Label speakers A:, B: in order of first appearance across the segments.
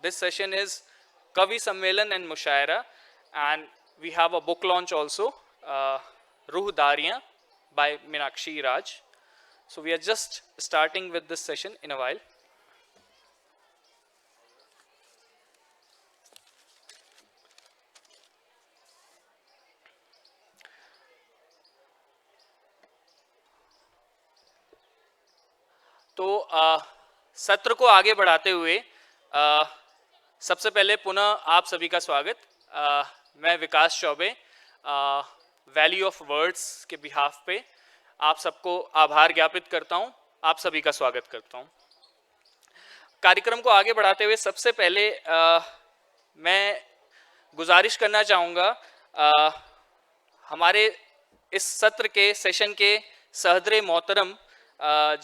A: This session is Kavi Sammelan and Mushaira, and we have a book launch also, Ruh Dariyan by Meenakshi Raj. So we are just starting with this session in a while. तो सत्र को आगे बढ़ाते हुए सबसे पहले पुनः आप सभी का स्वागत। मैं विकास चौबे वैल्यू ऑफ वर्ड्स के बिहाफ पे आप सबको आभार ज्ञापित करता हूं, आप सभी का स्वागत करता हूं। कार्यक्रम को आगे बढ़ाते हुए सबसे पहले मैं गुजारिश करना चाहूँगा हमारे इस सत्र के सेशन के सहदरे मोहतरम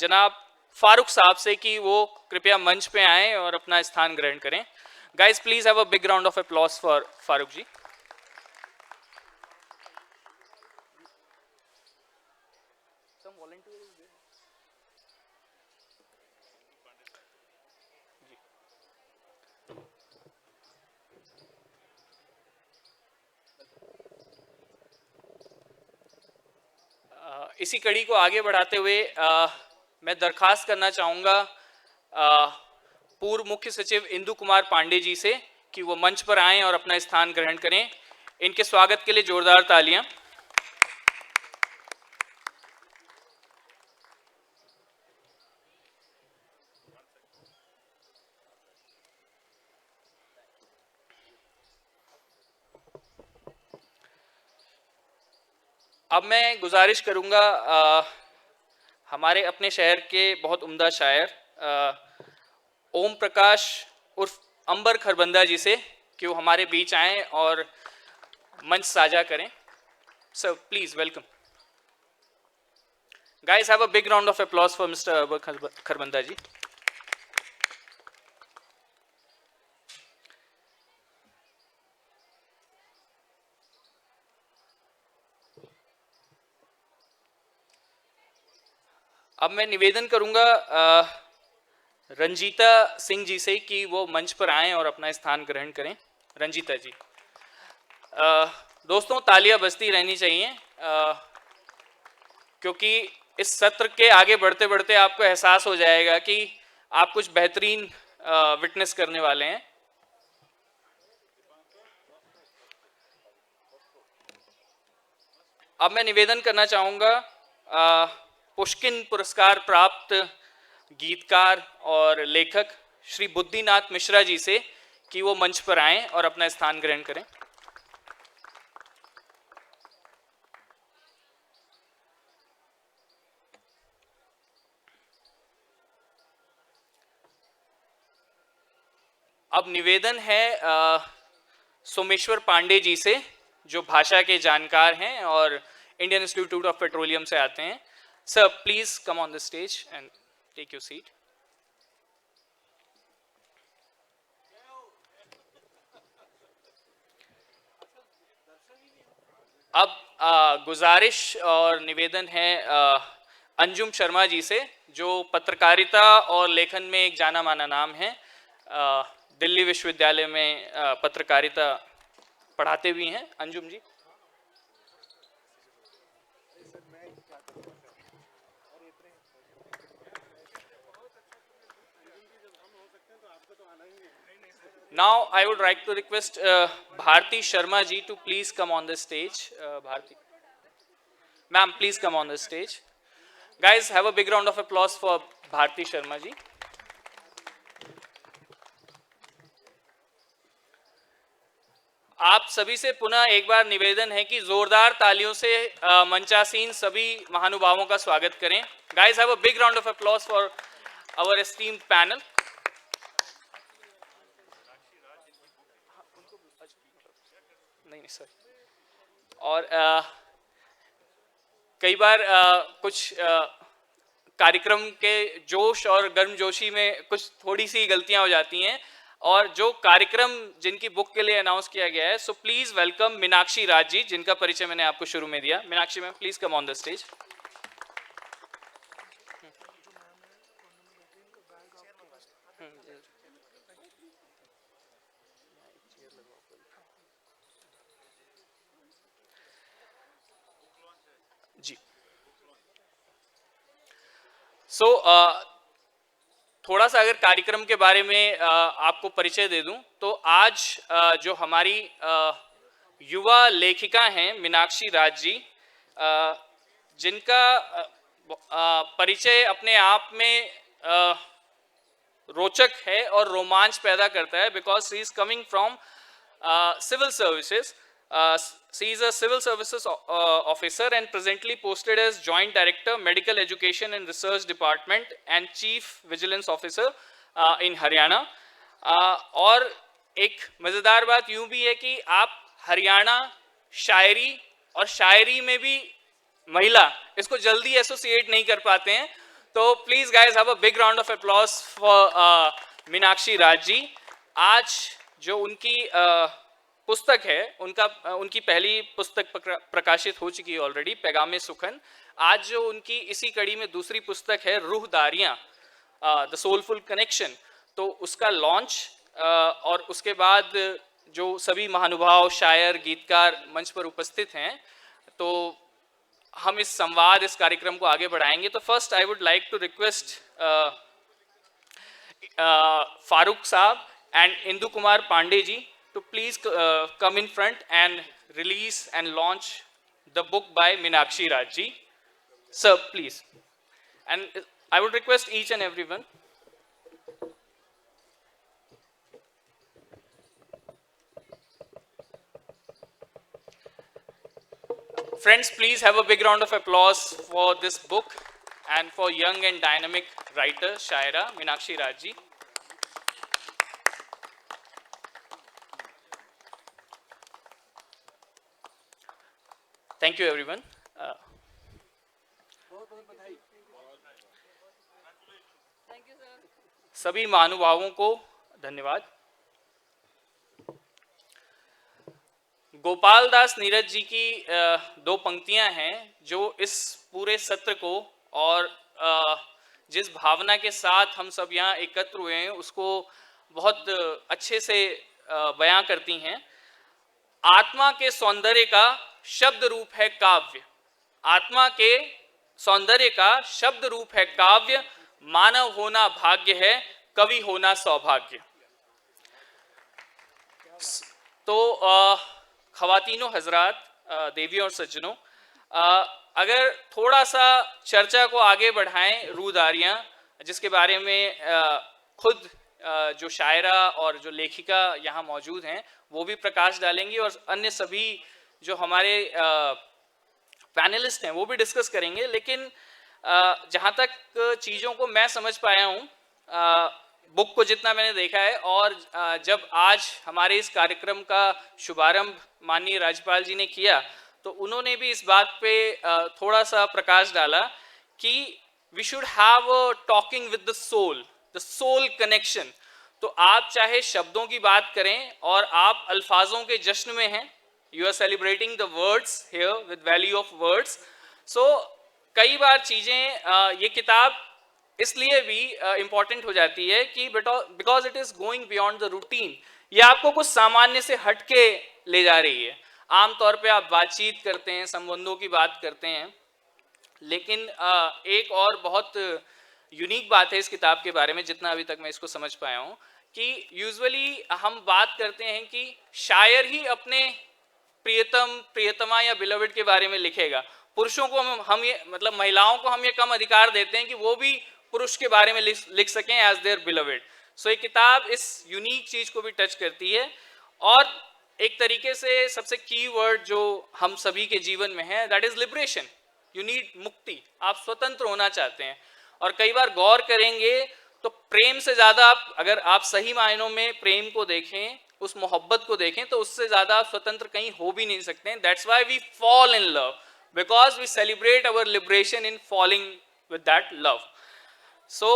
A: जनाब फारूक साहब से कि वो कृपया मंच पे आएं और अपना स्थान ग्रहण करें। Guys please have a big round of applause for Farooq ji. इसी कड़ी को आगे बढ़ाते हुए मैं दरखास्त करना चाहूँगा पूर्व मुख्य सचिव इंदु कुमार पांडे जी से कि वो मंच पर आएं और अपना स्थान ग्रहण करें। इनके स्वागत के लिए जोरदार तालियां। अब मैं गुजारिश करूंगा हमारे अपने शहर के बहुत उम्दा शायर ओम प्रकाश उर्फ अंबर खरबंदा जी से कि वो हमारे बीच आएं और मंच साझा करें। Sir please welcome. Guys have a big round of applause for mister Ambar Kharbanda ji. अब मैं निवेदन करूंगा रंजीता सिंह जी से कि वो मंच पर आएं और अपना स्थान ग्रहण करें। रंजीता जी। दोस्तों तालियां बजती रहनी चाहिए क्योंकि इस सत्र के आगे बढ़ते बढ़ते आपको एहसास हो जाएगा कि आप कुछ बेहतरीन विटनेस करने वाले हैं। अब मैं निवेदन करना चाहूँगा पुष्किन पुरस्कार प्राप्त गीतकार और लेखक श्री बुद्धिनाथ मिश्रा जी से कि वो मंच पर आएं और अपना स्थान ग्रहण करें। अब निवेदन है सोमेश्वर पांडे जी से जो भाषा के जानकार हैं और इंडियन इंस्टीट्यूट ऑफ पेट्रोलियम से आते हैं। Sir please come on the stage and take your seat. अब गुजारिश और निवेदन है अंजुम शर्मा जी से जो पत्रकारिता और लेखन में एक जाना माना नाम है। दिल्ली विश्वविद्यालय में पत्रकारिता पढ़ाते भी हैं। अंजुम जी। Now I would like to request Bharti Sharma ji to please come on the stage. Bharti, ma'am, please come on the stage. Guys, have a big round of applause for Bharti Sharma ji. आप सभी से पुनः एक बार निवेदन है कि जोरदार तालियों से मंचासीन सभी महानुभावों का स्वागत करें। Guys, have a big round of applause for our esteemed panel. नहीं सर। और कई बार कुछ कार्यक्रम के जोश और गर्मजोशी में कुछ थोड़ी सी गलतियां हो जाती हैं और जो कार्यक्रम जिनकी बुक के लिए अनाउंस किया गया है, so please welcome Meenakshi Raj ji, जिनका परिचय मैंने आपको शुरू में दिया। Meenakshi ma'am please come on the stage. So थोड़ा सा अगर कार्यक्रम के बारे में आपको परिचय दे दूं तो आज जो हमारी युवा लेखिका हैं मीनाक्षी राज जी, जिनका परिचय अपने आप में रोचक है और रोमांच पैदा करता है, because she is coming from civil services. She is a civil services officer and presently posted as Joint Director, Medical Education and Research Department and Chief Vigilance Officer in Haryana. और एक मज़ेदार बात यूँ भी है कि आप हरियाणा शायरी और शायरी में भी महिला, इसको जल्दी एसोसिएट नहीं कर पाते हैं, तो please guys have a big round of applause for Meenakshi Raj ji. आज जो उनकी पुस्तक है, उनकी पहली पुस्तक प्रकाशित हो चुकी है ऑलरेडी, पैगामे सुखन। आज जो उनकी इसी कड़ी में दूसरी पुस्तक है रूहदारियाँ, द सोलफुल कनेक्शन, तो उसका लॉन्च और उसके बाद जो सभी महानुभाव शायर गीतकार मंच पर उपस्थित हैं, तो हम इस संवाद, इस कार्यक्रम को आगे बढ़ाएंगे। तो first I would like to request Farooq साहब and Indu Kumar Pandey ji to please come in front and release and launch the book by Meenakshi Raj ji. Sir, please. And I would request each and everyone. Friends, please have a big round of applause for this book and for young and dynamic writer, Shaira Meenakshi Raj ji. Thank you everyone. सभी महानुभावों को धन्यवाद। गोपाल दास नीरज जी की दो पंक्तियां हैं जो इस पूरे सत्र को और जिस भावना के साथ हम सब यहाँ एकत्र हुए हैं उसको बहुत अच्छे से बयां करती हैं। आत्मा के सौंदर्य का शब्द रूप है काव्य, आत्मा के सौंदर्य का शब्द रूप है काव्य, मानव होना भाग्य है, कवि होना सौभाग्य। तो ख़वातीनों हजरात, देवी और सज्जनों, अगर थोड़ा सा चर्चा को आगे बढ़ाएं रूहदारियाँ, जिसके बारे में खुद जो शायरा और जो लेखिका यहाँ मौजूद हैं वो भी प्रकाश डालेंगी और अन्य सभी जो हमारे पैनलिस्ट हैं वो भी डिस्कस करेंगे। लेकिन जहाँ तक चीज़ों को मैं समझ पाया हूँ, बुक को जितना मैंने देखा है, और जब आज हमारे इस कार्यक्रम का शुभारंभ माननीय राज्यपाल जी ने किया तो उन्होंने भी इस बात पे थोड़ा सा प्रकाश डाला कि we should have a talking with the soul connection. तो आप चाहे शब्दों की बात करें और आप अल्फाजों के जश्न में हैं, you are celebrating the words here with value of words. So कई बार चीज़ें ये किताब इसलिए भी इम्पॉर्टेंट हो जाती है कि because it is going beyond the routine, ये आपको कुछ सामान्य से हट के ले जा रही है। आमतौर पे आप बातचीत करते हैं, संबंधों की बात करते हैं, लेकिन एक और बहुत यूनिक बात है इस किताब के बारे में, जितना अभी तक मैं इसको समझ पाया हूँ, कि यूजुअली हम बात करते हैं कि शायर ही अपने प्रियतम, प्रियतमा या बिलवड के बारे में लिखेगा। पुरुषों को हम ये मतलब महिलाओं को हम ये कम अधिकार देते हैं कि वो भी पुरुष के बारे में लिख सकें एज देयर बिलवड। सो ये किताब इस यूनिक चीज़ को भी टच करती है और एक तरीके से सबसे की वर्ड जो हम सभी के जीवन में है, that is liberation. You need मुक्ति, आप स्वतंत्र होना चाहते हैं। और कई बार गौर करेंगे तो प्रेम से ज़्यादा अगर आप सही मायनों में प्रेम को देखें, उस मोहब्बत को देखें, तो उससे ज़्यादा स्वतंत्र कहीं हो भी नहीं सकते हैं। That's why we fall in love, because we celebrate our liberation in falling with that love. So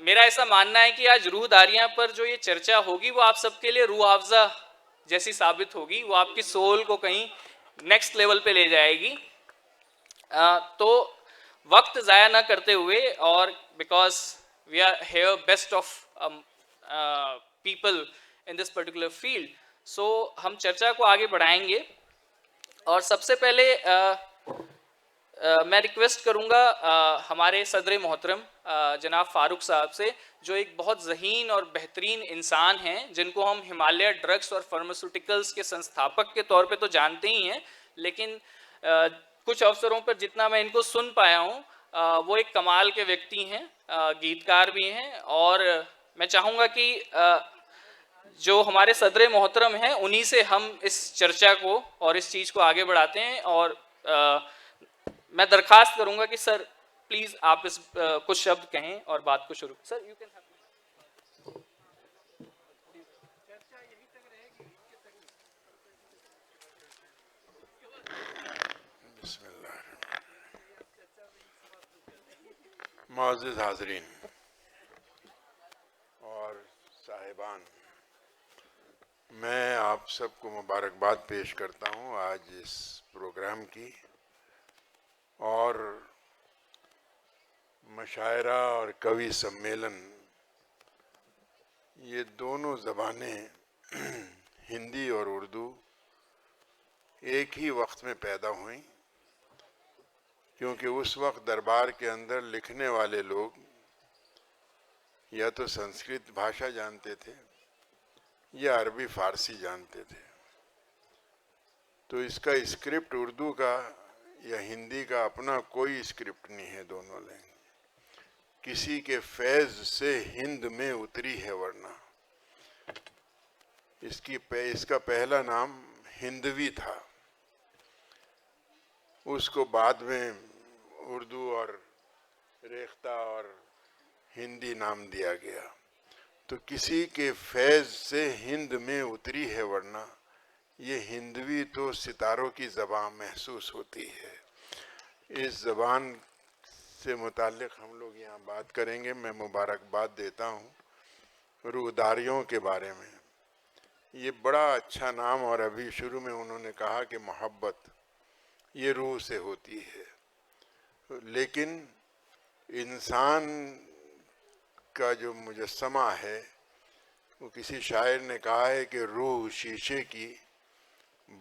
A: मेरा ऐसा मानना है कि आज रूहदारियाँ पर जो ये चर्चा होगी वो आप सबके लिए रूह अफ़ज़ा जैसी साबित होगी, वो आपकी सोल को कहीं नेक्स्ट लेवल पे ले जाएगी। तो वक्त ज़ाया ना करते हुए, और because we are here best of people in this particular field, so हम चर्चा को आगे बढ़ाएंगे। और सबसे पहले मैं रिक्वेस्ट करूंगा हमारे सदर मोहतरम जनाब फ़ारूक साहब से, जो एक बहुत ज़हीन और बेहतरीन इंसान हैं, जिनको हम हिमालय ड्रग्स और फार्मास्यूटिकल्स के संस्थापक के तौर पे तो जानते ही हैं, लेकिन कुछ अवसरों पर जितना मैं इनको सुन पाया हूँ, वो एक कमाल के व्यक्ति हैं, गीतकार भी हैं। और मैं चाहूँगा कि जो हमारे सदर मोहतरम हैं, उन्हीं से हम इस चर्चा को और इस चीज़ को आगे बढ़ाते हैं। और मैं दरखास्त करूंगा कि सर प्लीज़ आप इस कुछ शब्द कहें और बात को शुरू। Sir you can have.
B: मुअज़्ज़िज़ हाज़रीन और साहिबान, मैं आप सबको मुबारकबाद पेश करता हूँ आज इस प्रोग्राम की। और मुशायरा और कवि सम्मेलन, ये दोनों ज़बानें हिंदी और उर्दू एक ही वक्त में पैदा हुई, क्योंकि उस वक्त दरबार के अंदर लिखने वाले लोग या तो संस्कृत भाषा जानते थे या अरबी फारसी जानते थे। तो इसका स्क्रिप्ट उर्दू का या हिंदी का अपना कोई स्क्रिप्ट नहीं है। दोनों लैंग्वेज किसी के फैज़ से हिंद में उतरी है, वरना इसका पहला नाम हिंदवी था, उसको बाद में उर्दू और रेख्ता और हिंदी नाम दिया गया। तो किसी के फैज़ से हिंद में उतरी है, वरना ये हिंदवी तो सितारों की ज़बान महसूस होती है। इस ज़बान से मुताल्लिक़ हम लोग यहाँ बात करेंगे। मैं मुबारकबाद देता हूँ रूहदारियों के बारे में। ये बड़ा अच्छा नाम, और अभी शुरू में उन्होंने कहा कि मोहब्बत ये रूह से होती है, लेकिन इंसान का जो मुजस्समा है, वो किसी शायर ने कहा है कि रूह शीशे की,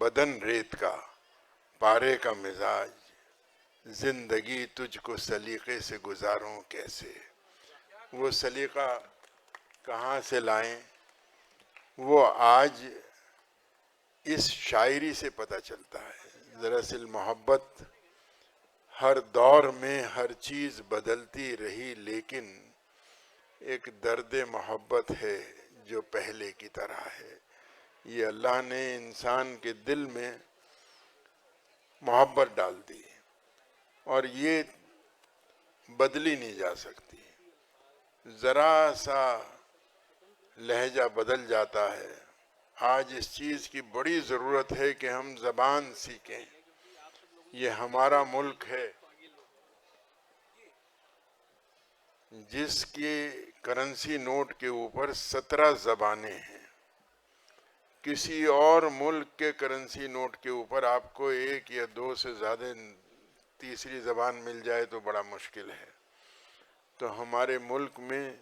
B: बदन रेत का, पारे का मिजाज, जिंदगी तुझको सलीक़े से गुजारूं कैसे। वो सलीक़ा कहाँ से लाएं, वो आज इस शायरी से पता चलता है। दरअसल मोहब्बत हर दौर में हर चीज़ बदलती रही, लेकिन एक दर्द मोहब्बत है जो पहले की तरह है। ये अल्लाह ने इंसान के दिल में मोहब्बत डाल दी, और ये बदली नहीं जा सकती। ज़रा सा लहजा बदल जाता है। आज इस चीज़ की बड़ी ज़रूरत है कि हम ज़बान सीखें। ये हमारा मुल्क है जिसके करेंसी नोट के ऊपर 17 ज़बानें हैं। किसी और मुल्क के करेंसी नोट के ऊपर आपको एक या दो से ज़्यादा तीसरी ज़बान मिल जाए तो बड़ा मुश्किल है। तो हमारे मुल्क में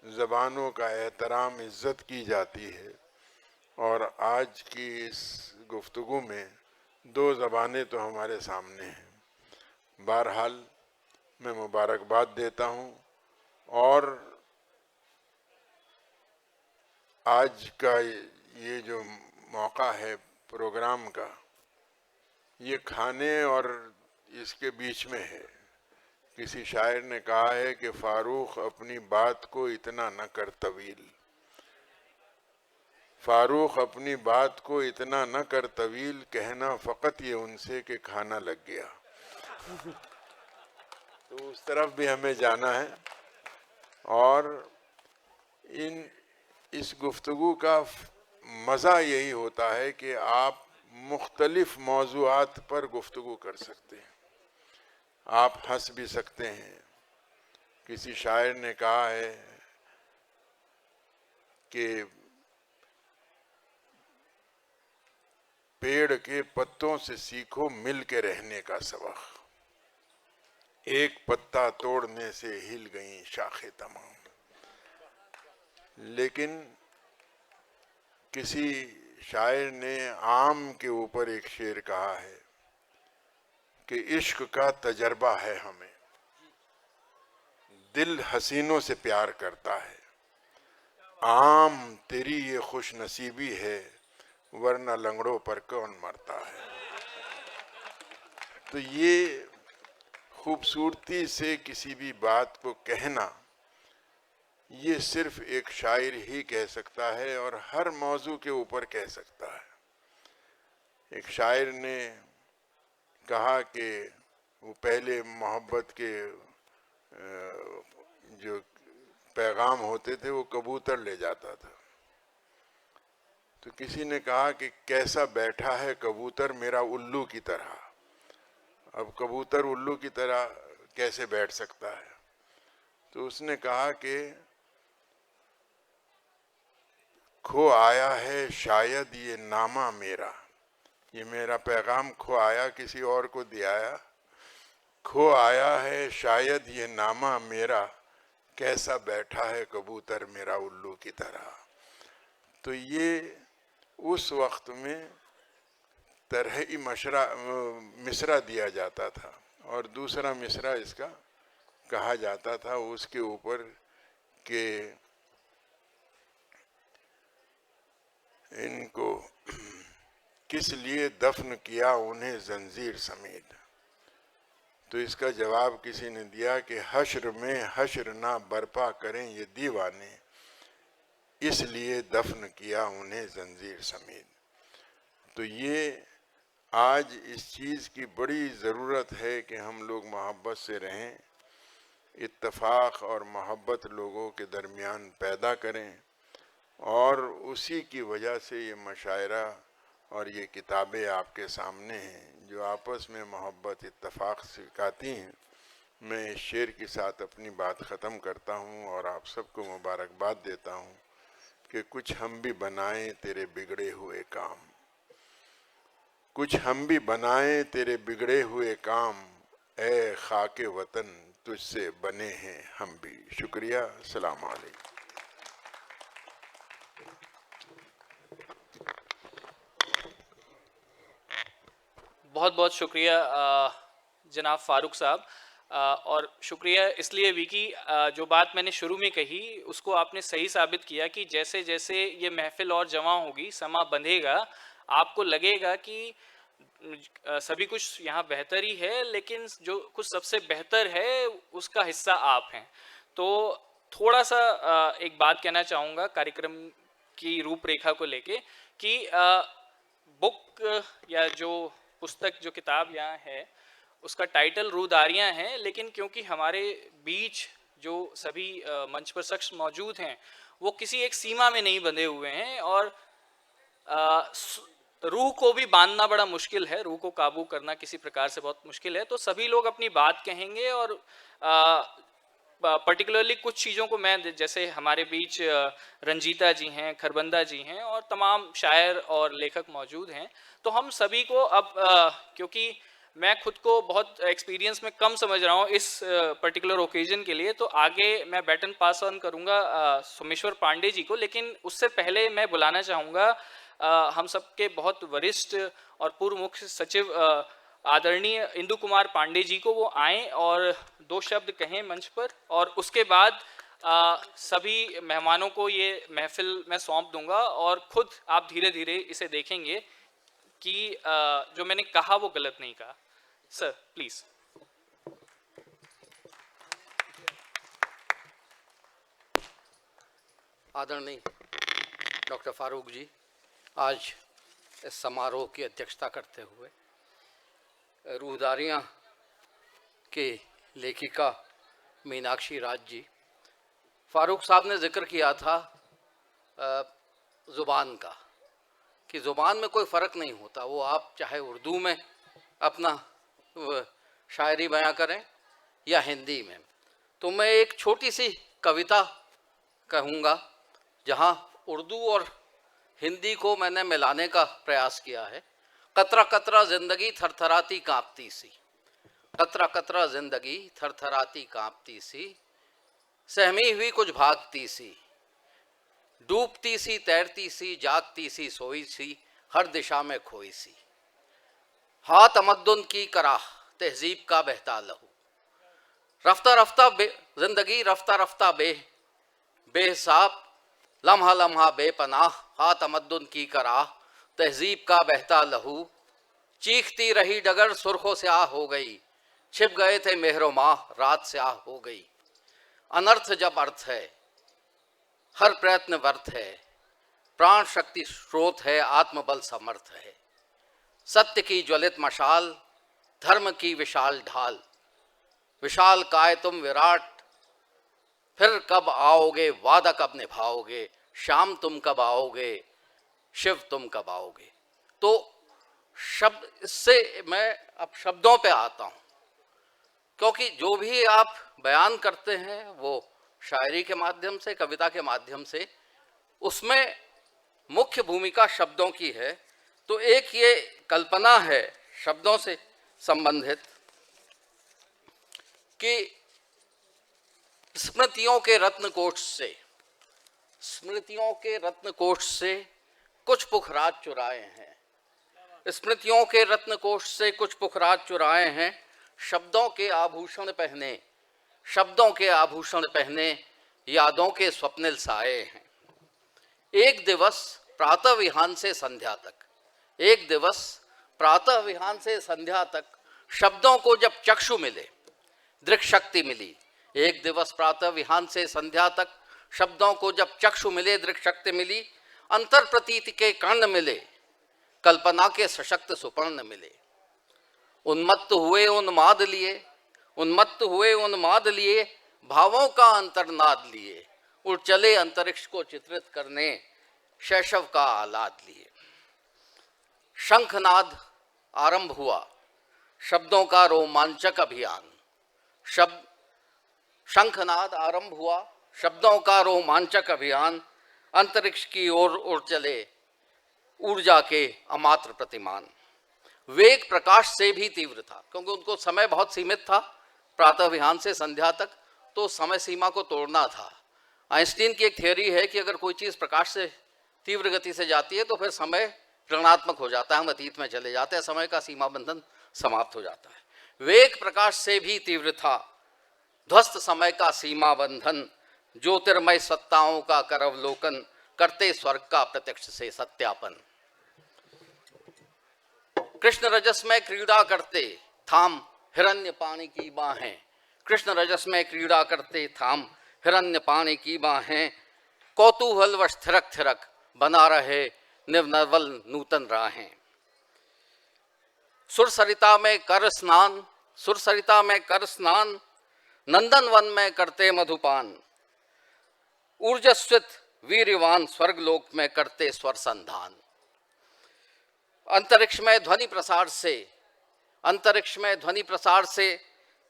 B: ज़बानों का एहतराम, इज़्ज़त की जाती है। और आज की इस गुफ्तगू में दो ज़बानें तो हमारे सामने हैं। बहरहाल मैं मुबारकबाद देता हूँ। और आज का ये जो मौका है प्रोग्राम का, ये खाने और इसके बीच में है। किसी शायर ने कहा है कि फारूक अपनी बात को इतना न कर तवील, फारूक अपनी बात को इतना न कर तवील, कहना फ़कत ये उनसे कि खाना लग गया। तो उस तरफ भी हमें जाना है। और इस गुफ्तगू का मज़ा यही होता है कि आप मुख्तलिफ मौज़ूआत पर गुफ्तगू कर सकते हैं, आप हंस भी सकते हैं। किसी शायर ने कहा है कि पेड़ के पत्तों से सीखो मिल के रहने का सबक, एक पत्ता तोड़ने से हिल गई शाखें तमाम। लेकिन किसी शायर ने आम के ऊपर एक शेर कहा है कि इश्क का तजर्बा है हमें, दिल हसीनों से प्यार करता है, आम तेरी ये खुश नसीबी है, वरना लंगड़ों पर कौन मरता है। तो ये खूबसूरती से किसी भी बात को कहना, ये सिर्फ एक शायर ही कह सकता है और हर मौजू के ऊपर कह सकता है। एक शायर ने कहा कि वो पहले मोहब्बत के जो पैगाम होते थे वो कबूतर ले जाता था। तो किसी ने कहा कि कैसा बैठा है कबूतर मेरा उल्लू की तरह। अब कबूतर उल्लू की तरह कैसे बैठ सकता है? तो उसने कहा कि खो आया है शायद ये नामा मेरा, ये मेरा पैगाम खो आया, किसी और को दिया, खो आया है शायद ये नामा मेरा, कैसा बैठा है कबूतर मेरा उल्लू की तरह। तो ये उस वक्त में तरही मिसरा दिया जाता था और दूसरा मिसरा इसका कहा जाता था उसके ऊपर कि इनको किस लिए दफन किया उन्हें जंजीर समेत। तो इसका जवाब किसी ने दिया कि हश्र में हश्र ना बर्पा करें ये दीवाने, इसलिए दफन किया उन्हें जंजीर समेत। तो ये आज इस चीज़ की बड़ी ज़रूरत है कि हम लोग मोहब्बत से रहें, इत्तफाक और मोहब्बत लोगों के दरमियान पैदा करें, और उसी की वजह से ये मशायरा और ये किताबें आपके सामने हैं जो आपस में मोहब्बत इत्तफाक सिखाती हैं। मैं इस शेर के साथ अपनी बात ख़त्म करता हूँ और आप सबको मुबारकबाद देता हूँ कि कुछ हम भी बनाएं तेरे बिगड़े हुए काम, कुछ हम भी बनाएं तेरे बिगड़े हुए काम, ए खाके वतन तुझसे बने हैं हम भी। शुक्रिया, अस्सलाम वालेकुम।
A: बहुत बहुत शुक्रिया जनाब फ़ारूक साहब, और शुक्रिया इसलिए भी कि जो बात मैंने शुरू में कही उसको आपने सही साबित किया कि जैसे जैसे ये महफिल और जमा होगी, समा बंधेगा, आपको लगेगा कि सभी कुछ यहाँ बेहतर ही है, लेकिन जो कुछ सबसे बेहतर है उसका हिस्सा आप हैं। तो थोड़ा सा एक बात कहना चाहूँगा कार्यक्रम की रूपरेखा को लेके कि बुक या जो पुस्तक, जो किताब यहाँ है, उसका टाइटल रूहदारियाँ हैं, लेकिन क्योंकि हमारे बीच जो सभी मंच पर शख्स मौजूद हैं वो किसी एक सीमा में नहीं बंधे हुए हैं, और रूह को भी बांधना बड़ा मुश्किल है, रूह को काबू करना किसी प्रकार से बहुत मुश्किल है। तो सभी लोग अपनी बात कहेंगे, और पर्टिकुलरली कुछ चीज़ों को मैं, जैसे हमारे बीच रंजीता जी हैं, खरबंदा जी हैं, और तमाम शायर और लेखक मौजूद हैं, तो हम सभी को अब क्योंकि मैं खुद को बहुत एक्सपीरियंस में कम समझ रहा हूँ इस पर्टिकुलर ओकेजन के लिए, तो आगे मैं बैटन पास ऑन करूँगा सोमेश्वर पांडे जी को। लेकिन उससे पहले मैं बुलाना चाहूँगा हम सबके बहुत वरिष्ठ और पूर्व मुख्य सचिव आदरणीय इंदु कुमार पांडे जी को, वो आएँ और 2 शब्द कहें मंच पर, और उसके बाद सभी मेहमानों को ये महफिल मैं सौंप दूंगा, और खुद आप धीरे धीरे इसे देखेंगे कि जो मैंने कहा वो गलत नहीं कहा। Sir please.
C: आदरणीय डॉक्टर फारूक जी आज इस समारोह की अध्यक्षता करते हुए, रूहदारियाँ के लेखिका मीनाक्षी राज जी, फारूक साहब ने जिक्र किया था ज़ुबान का, कि ज़ुबान में कोई फ़र्क नहीं होता, वो आप चाहे उर्दू में अपना शायरी बयां करें या हिंदी में। तो मैं एक छोटी सी कविता कहूँगा जहाँ उर्दू और हिंदी को मैंने मिलाने का प्रयास किया है। कतरा कतरा ज़िंदगी थरथराती कांपती सी, कतरा कतरा ज़िंदगी थरथराती कांपती सी, सहमी हुई कुछ भागती सी, डूबती सी तैरती सी, जागती सी सोई सी, हर दिशा में खोई सी। हाँ तमद्दुन की कराह तहजीब का बहता लहू। रफ्ता रफ्ता जिंदगी रफ्ता रफ्ता बेहिसाब, लम्हा लम्हा बेपनाह, हा तमद्दुन की कराह, तहजीब का बहता लहू। चीखती रही डगर सुर्खों स्याह हो गई, छिप गए थे मेहरो माह, रात स्याह हो गई। अनर्थ जब अर्थ है, हर प्रयत्न व्यर्थ है, प्राण शक्ति स्रोत है, आत्मबल समर्थ है। सत्य की ज्वलित मशाल, धर्म की विशाल ढाल, विशाल काय तुम विराट, फिर कब आओगे, वादा कब निभाओगे, शाम तुम कब आओगे, शिव तुम कब आओगे। तो शब्द, इससे मैं अब शब्दों पे आता हूँ, क्योंकि जो भी आप बयान करते हैं वो शायरी के माध्यम से, कविता के माध्यम से, उसमें मुख्य भूमिका शब्दों की है। तो एक ये कल्पना है शब्दों से संबंधित कि स्मृतियों के रत्नकोश से, स्मृतियों के रत्नकोश से कुछ पुखराज चुराए हैं, स्मृतियों के रत्नकोश से कुछ पुखराज चुराए हैं। शब्दों के आभूषण पहने, शब्दों के आभूषण पहने, यादों के स्वप्निल साए हैं। एक दिवस प्रातः विहान से संध्या तक, एक दिवस प्रातः विहान से संध्या तक शब्दों को जब चक्षु मिले, दृक् शक्ति मिली। एक दिवस प्रातः विहान से संध्या तक शब्दों को जब चक्षु मिले, दृक् शक्ति मिली, अंतर प्रतीति के कर्ण मिले, कल्पना के सशक्त सुपर्ण मिले। उन्मत्त हुए उन्माद लिए, उन्मत्त हुए उन्माद लिए, भावों का अंतर्नाद लिए, उड़ चले अंतरिक्ष को चित्रित करने, शैशव का आह्लाद लिए। शंखनाद आरंभ हुआ, शब्दों का रोमांचक अभियान। शंखनाद आरंभ हुआ, शब्दों का रोमांचक अभियान, अंतरिक्ष की ओर उड़ चले ऊर्जा के अमात्र प्रतिमान। वेग प्रकाश से भी तीव्र था, क्योंकि उनको समय बहुत सीमित था, प्रातः विहान से संध्या तक, तो समय सीमा को तोड़ना था। आइंस्टीन की एक थियोरी है कि अगर कोई चीज़ प्रकाश से तीव्र गति से जाती है तो फिर समय ऋणात्मक हो जाता है, हम अतीत में चले जाते हैं, समय का सीमा बंधन समाप्त हो जाता है। वेग प्रकाश से भी तीव्र था, ध्वस्त समय का सीमा बंधन, ज्योतिर्मय सत्ताओं का करवलोकन, करते स्वर्ग का प्रत्यक्ष से सत्यापन। कृष्ण रजस में क्रीड़ा करते, थाम हिरण्य पानी की बाहें, कृष्ण रजस में क्रीड़ा करते, थाम हिरण्य पानी की बाहें, कौतूहलवश थिरक थिरक बना रहे निवनवल नूतन राहें। सुरसरिता में कर स्नान, सुरसरिता में कर स्नान, नंदन वन में करते मधुपान, ऊर्जस्वित वीरवान स्वर्गलोक में करते स्वर संधान। अंतरिक्ष में ध्वनि प्रसार से, अंतरिक्ष में ध्वनि प्रसार से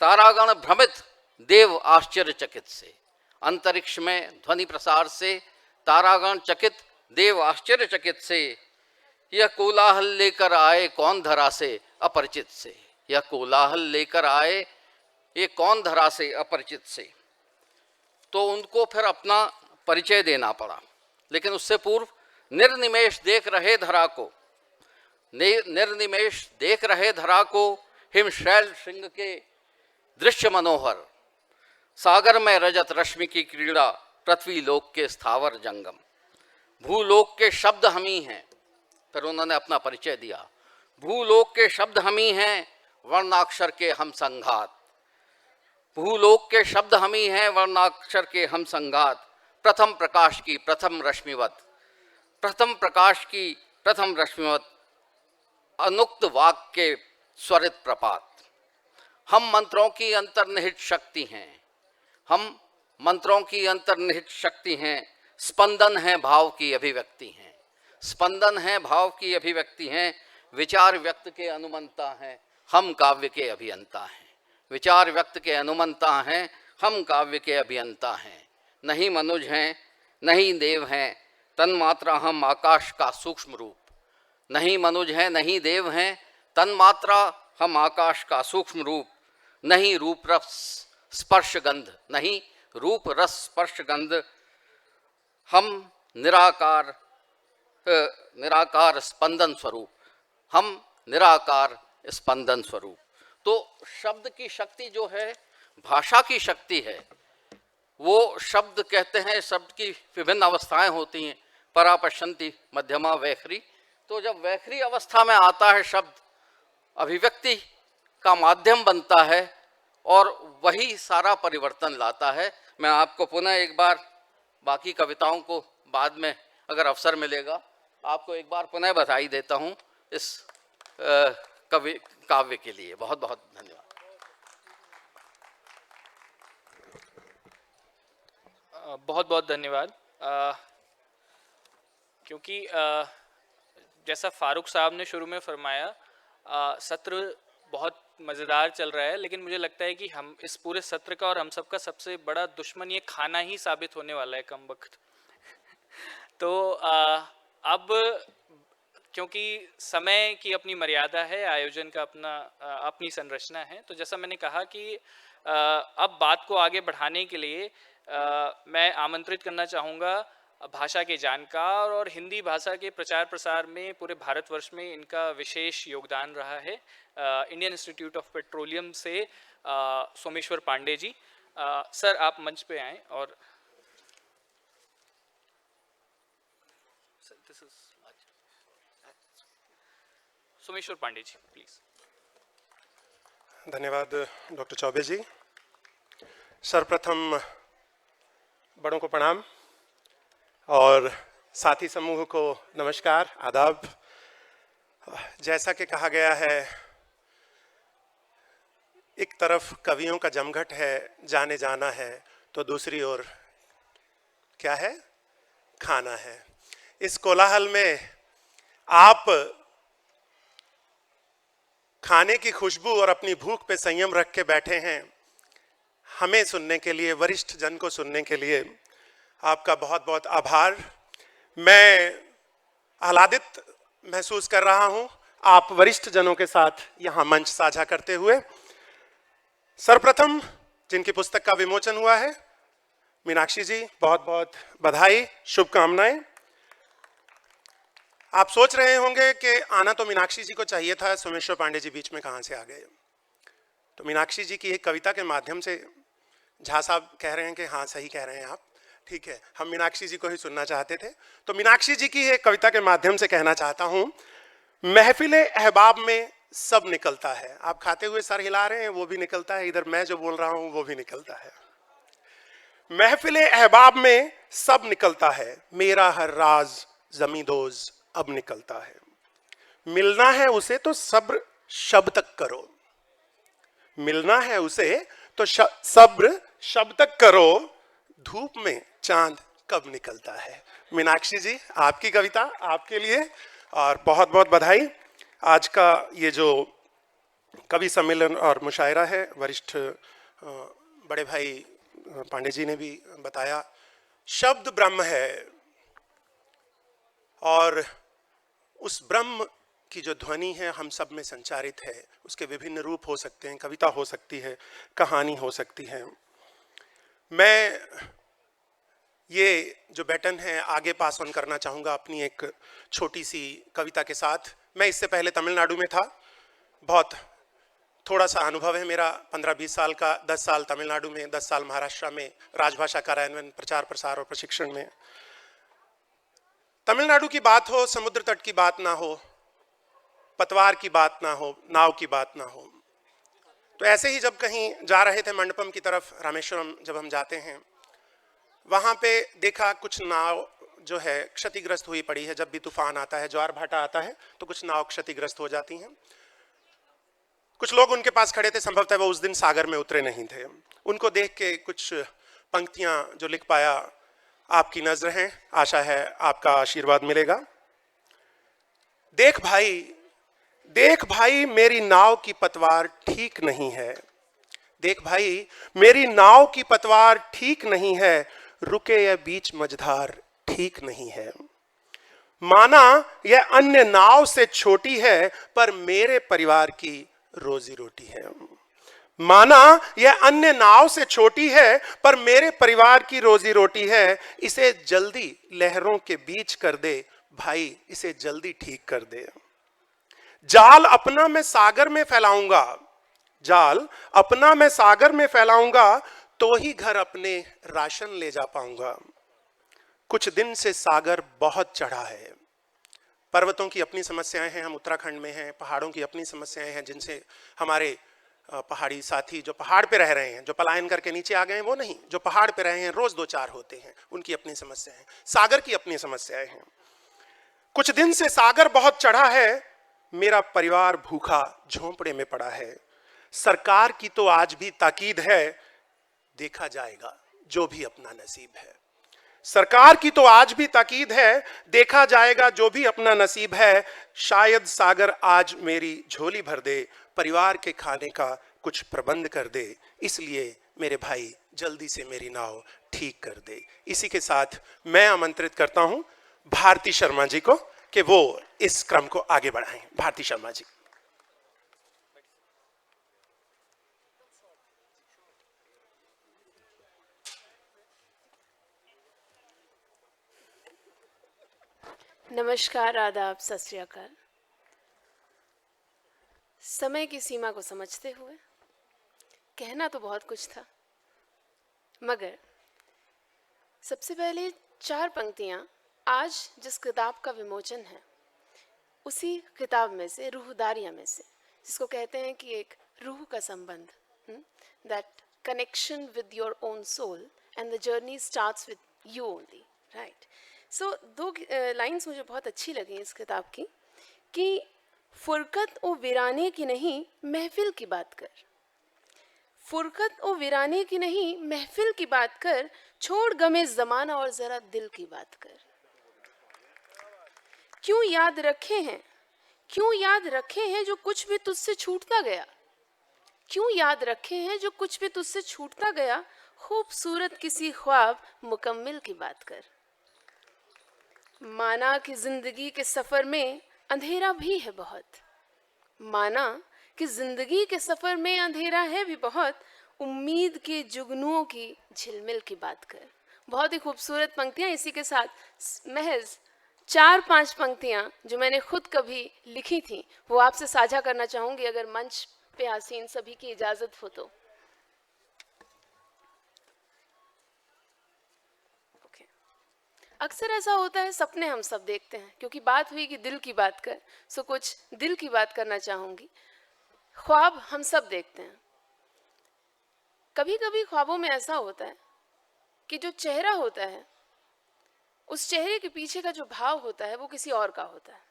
C: तारागण भ्रमित देव आश्चर्यचकित से, अंतरिक्ष में ध्वनि प्रसार से तारागण चकित देव आश्चर्यचकित से। यह कोलाहल लेकर आए कौन धरा से अपरिचित से, यह कोलाहल लेकर आए ये कौन धरा से अपरिचित से। तो उनको फिर अपना परिचय देना पड़ा, लेकिन उससे पूर्व निर्निमेष देख रहे धरा को, निर्निमेष देख रहे धरा को, हिमशैल श्रृंग के दृश्य मनोहर, सागर में रजत रश्मि की क्रीड़ा, पृथ्वी लोक के स्थावर जंगम, भूलोक के शब्द हम ही हैं। फिर उन्होंने अपना परिचय दिया, भूलोक के शब्द हम ही हैं, वर्णाक्षर के हम संघात, भूलोक के शब्द हम ही हैं, वर्णाक्षर के हम संघात। प्रथम प्रकाश की प्रथम रश्मिवत, प्रथम प्रकाश की प्रथम रश्मिवत, अनुक्त वाक्य के स्वरित प्रपात। हम मंत्रों की अंतर्निहित शक्ति हैं, हम मंत्रों की अंतर्निहित शक्ति हैं, स्पंदन है भाव की अभिव्यक्ति हैं, स्पंदन है भाव की अभिव्यक्ति हैं। विचार व्यक्त के अनुमंता हैं, हम काव्य के अभियंता हैं, विचार व्यक्त के अनुमंता हैं, हम काव्य के अभियंता हैं। नहीं मनुज हैं, नहीं देव हैं, तन्मात्रा हम आकाश का सूक्ष्म रूप। नहीं मनुज हैं, नहीं देव हैं, तन्मात्रा हम आकाश का सूक्ष्म रूप। नहीं रूप रस स्पर्श गंध, नहीं रूप रस स्पर्श गंध, हम निराकार निराकार स्पंदन स्वरूप, हम निराकार स्पंदन स्वरूप। तो शब्द की शक्ति जो है, भाषा की शक्ति है, वो शब्द कहते हैं, शब्द की विभिन्न अवस्थाएं होती हैं, परा पश्यंती मध्यमा वैखरी। तो जब वैखरी अवस्था में आता है शब्द, अभिव्यक्ति का माध्यम बनता है और वही सारा परिवर्तन लाता है। मैं आपको पुनः एक बार, बाकी कविताओं को बाद में अगर अवसर मिलेगा, आपको एक बार पुनः बधाई देता हूँ इस काव्य के लिए। बहुत बहुत धन्यवाद।
A: बहुत बहुत धन्यवाद। क्योंकि जैसा फारूक साहब ने शुरू में फरमाया, सत्र बहुत मज़ेदार चल रहा है, लेकिन मुझे लगता है कि हम इस पूरे सत्र का और हम सबका सबसे बड़ा दुश्मन ये खाना ही साबित होने वाला है कम वक्त। तो अब क्योंकि समय की अपनी मर्यादा है, आयोजन का अपनी संरचना है, तो जैसा मैंने कहा कि अब बात को आगे बढ़ाने के लिए मैं आमंत्रित करना चाहूँगा भाषा के जानकार, और हिंदी भाषा के प्रचार प्रसार में पूरे भारतवर्ष में इनका विशेष योगदान रहा है, इंडियन इंस्टीट्यूट ऑफ पेट्रोलियम से सोमेश्वर पांडे जी। सर आप मंच पे आएँ और सोमेश्वर पांडे जी प्लीज।
D: धन्यवाद डॉक्टर चौबे जी। सर्वप्रथम बड़ों को प्रणाम और साथी समूह को नमस्कार, आदाब। जैसा कि कहा गया है, एक तरफ कवियों का जमघट है, जाने जाना है, तो दूसरी ओर क्या है, खाना है। इस कोलाहल में आप खाने की खुशबू और अपनी भूख पे संयम रख के बैठे हैं। हमें सुनने के लिए, वरिष्ठ जन को सुनने के लिए आपका बहुत बहुत आभार। मैं आह्लादित महसूस कर रहा हूं आप वरिष्ठ जनों के साथ यहां मंच साझा करते हुए। सर्वप्रथम जिनकी पुस्तक का विमोचन हुआ है, मीनाक्षी जी, बहुत बहुत बधाई, शुभकामनाएं। आप सोच रहे होंगे कि आना तो मीनाक्षी जी को चाहिए था, सोमेश्वर पांडे जी बीच में कहां से आ गए। तो मीनाक्षी जी की एक कविता के माध्यम से, झा साहब कह रहे हैं कि हाँ सही कह रहे हैं आप, ठीक है, हम मीनाक्षी जी को ही सुनना चाहते थे। तो मीनाक्षी जी की एक कविता के माध्यम से कहना चाहता हूं, महफिले अहबाब में सब निकलता है। आप खाते हुए सर हिला रहे हैं, वो भी निकलता है, इधर मैं जो बोल रहा हूं वो भी निकलता है। महफिले अहबाब में सब निकलता है, मेरा हर राज ज़मींदोज़ अब निकलता है। मिलना है उसे तो सब्र शब तक करो, मिलना है उसे तो सब्र शब तक करो, धूप में चांद कब निकलता है। मीनाक्षी जी, आपकी कविता आपके लिए, और बहुत बहुत बधाई। आज का ये जो कवि सम्मेलन और मुशायरा है, वरिष्ठ बड़े भाई पांडे जी ने भी बताया, शब्द ब्रह्म है और उस ब्रह्म की जो ध्वनि है हम सब में संचारित है। उसके विभिन्न रूप हो सकते हैं, कविता हो सकती है, कहानी हो सकती है। मैं ये जो बैटन है आगे पास ऑन करना चाहूँगा अपनी एक छोटी सी कविता के साथ। मैं इससे पहले तमिलनाडु में था, बहुत थोड़ा सा अनुभव है मेरा, 15-20 साल का, 10 साल तमिलनाडु में, 10 साल महाराष्ट्र में राजभाषा कार्यान्वयन, प्रचार प्रसार और प्रशिक्षण में। तमिलनाडु की बात हो, समुद्र तट की बात ना हो, पतवार की बात ना हो, नाव की बात ना हो, तो ऐसे ही जब कहीं जा रहे थे मंडपम की तरफ, रामेश्वरम जब हम जाते हैं, वहाँ पे देखा कुछ नाव जो है क्षतिग्रस्त हुई पड़ी है। जब भी तूफान आता है, ज्वार भाटा आता है, तो कुछ नाव क्षतिग्रस्त हो जाती हैं। कुछ लोग उनके पास खड़े थे, संभवतः वो उस दिन सागर में उतरे नहीं थे। उनको देख के कुछ पंक्तियां जो लिख पाया, आपकी नजर हैं, आशा है आपका आशीर्वाद मिलेगा। देख भाई मेरी नाव की पतवार ठीक नहीं है, देख भाई मेरी नाव की पतवार ठीक नहीं है, रुके यह बीच मझधार ठीक नहीं है। माना यह अन्य नाव से छोटी है, पर मेरे परिवार की रोजी रोटी है। माना यह अन्य नाव से छोटी है, पर मेरे परिवार की रोजी रोटी है। इसे जल्दी लहरों के बीच कर दे भाई, इसे जल्दी ठीक कर दे। जाल अपना मैं सागर में फैलाऊंगा, जाल अपना मैं सागर में फैलाऊंगा, तो ही घर अपने राशन ले जा पाऊंगा। कुछ दिन से सागर बहुत चढ़ा है। पर्वतों की अपनी समस्याएं हैं, हम उत्तराखंड में हैं। पहाड़ों की अपनी समस्याएं हैं, जिनसे हमारे पहाड़ी साथी जो पहाड़ पे रह रहे हैं, जो पलायन करके नीचे आ गए हैं वो नहीं, जो पहाड़ पे रहे हैं रोज दो चार होते हैं, उनकी अपनी समस्याएं हैं। सागर की अपनी समस्याएं हैं। कुछ दिन से सागर बहुत चढ़ा है, मेरा परिवार भूखा झोंपड़े में पड़ा है। सरकार की तो आज भी ताकीद है, देखा जाएगा जो भी अपना नसीब है। सरकार की तो आज भी ताकीद है, देखा जाएगा जो भी अपना नसीब है। शायद सागर आज मेरी झोली भर दे, परिवार के खाने का कुछ प्रबंध कर दे। इसलिए मेरे भाई जल्दी से मेरी नाव ठीक कर दे। इसी के साथ मैं आमंत्रित करता हूं भारती शर्मा जी को कि वो इस क्रम को आगे बढ़ाएं। भारती शर्मा जी।
E: नमस्कार, आदाब, सत श्री अकाल। समय की सीमा को समझते हुए कहना तो बहुत कुछ था, मगर सबसे पहले 4 पंक्तियां आज जिस किताब का विमोचन है, उसी किताब में से, रूहदारियां में से, जिसको कहते हैं कि एक रूह का संबंध, that connection with your own soul and the journey starts with you only, right. So 2 lines मुझे बहुत अच्छी लगी इस किताब की, कि फुरकत ओ वीराने की नहीं महफिल की बात कर, फुरकत ओ वीराने की नहीं महफिल की बात कर, छोड़ गमे ज़माना और ज़रा दिल की बात कर। क्यों याद रखे हैं, क्यों याद रखे हैं जो कुछ भी तुझसे छूटता गया, क्यों याद रखे हैं जो कुछ भी तुझसे छूटता गया, खूबसूरत किसी ख्वाब मुकम्मिल की बात कर। माना कि जिंदगी के सफ़र में अंधेरा भी है बहुत, माना कि जिंदगी के सफ़र में अंधेरा है भी बहुत, उम्मीद के जुगनुओं की झिलमिल की बात कर। बहुत ही खूबसूरत पंक्तियाँ। इसी के साथ महज 4-5 पंक्तियाँ जो मैंने खुद कभी लिखी थी, वो आपसे साझा करना चाहूँगी, अगर मंच पे आसीन सभी की इजाज़त हो तो। अक्सर ऐसा होता है, सपने हम सब देखते हैं, क्योंकि बात हुई कि दिल की बात कर, सो कुछ दिल की बात करना चाहूँगी। ख्वाब हम सब देखते हैं। कभी कभी ख्वाबों में ऐसा होता है कि जो चेहरा होता है, उस चेहरे के पीछे का जो भाव होता है वो किसी और का होता है,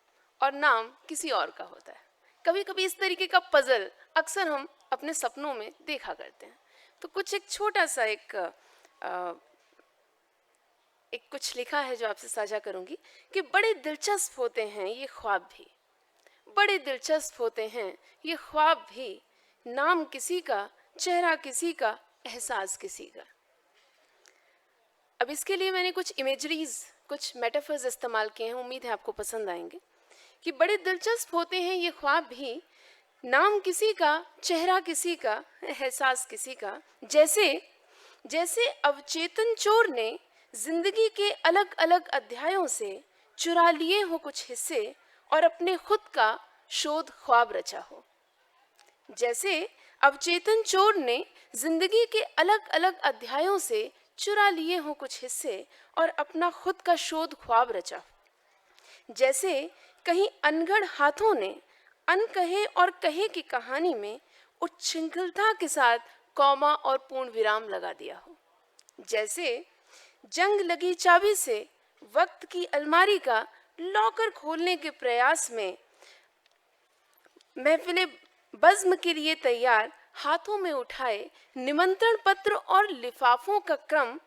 E: और नाम किसी और का होता है। कभी कभी इस तरीके का पजल अक्सर हम अपने सपनों में देखा करते हैं। तो कुछ एक छोटा सा एक कुछ लिखा है जो आपसे साझा करूंगी, कि बड़े दिलचस्प होते हैं ये ख्वाब भी, बड़े दिलचस्प होते हैं ये ख्वाब भी, नाम किसी का, चेहरा किसी का, एहसास किसी का। अब इसके लिए मैंने कुछ इमेजरीज, कुछ मेटाफर्स इस्तेमाल किए हैं, उम्मीद है आपको पसंद आएंगे। कि बड़े दिलचस्प होते हैं ये ख्वाब भी, नाम किसी का, चेहरा किसी का, एहसास किसी का। जैसे जैसे अवचेतन चोर ने जिंदगी के अलग अलग अध्यायों से चुरा लिए हो कुछ हिस्से और अपने खुद का शोध ख्वाब रचा हो। जैसे अवचेतन चोर ने जिंदगी के अलग अलग अध्यायों से चुरा लिए हो कुछ हिस्से और अपना खुद का शोध ख्वाब रचा। जैसे कहीं अनगढ़ हाथों ने अनकहे और कहे की कहानी में उच्छृंखलता के साथ कौमा और पूर्ण विराम लगा दिया हो। जैसे जंग लगी चाबी से वक्त की अलमारी का लॉकर खोलने के प्रयास में महफिले बज़्म के लिए तैयार हाथों में उठाए निमंत्रण पत्र और लिफाफों का क्रम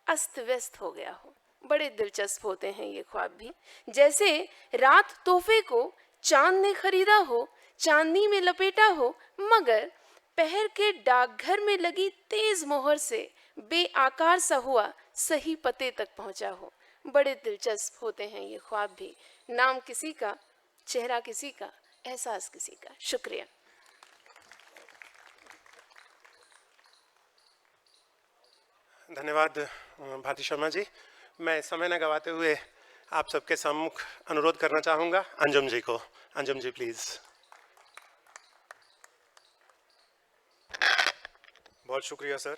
E: अस्त व्यस्त हो गया हो। बड़े दिलचस्प होते हैं ये ख्वाब भी। जैसे रात तोहफे को चांद ने खरीदा हो, चांदनी में लपेटा हो, मगर पहर के डाकघर में लगी तेज मोहर से बेआकार सा हुआ सही पते तक पहुंचा हो। बड़े दिलचस्प होते हैं ये ख्वाब भी, नाम किसी का, चेहरा किसी का, एहसास किसी का। शुक्रिया।
D: धन्यवाद भारती शर्मा जी। मैं समय न गवाते हुए आप सबके सम्मुख अनुरोध करना चाहूँगा अंजुम जी को। अंजुम जी प्लीज़।
F: बहुत शुक्रिया सर।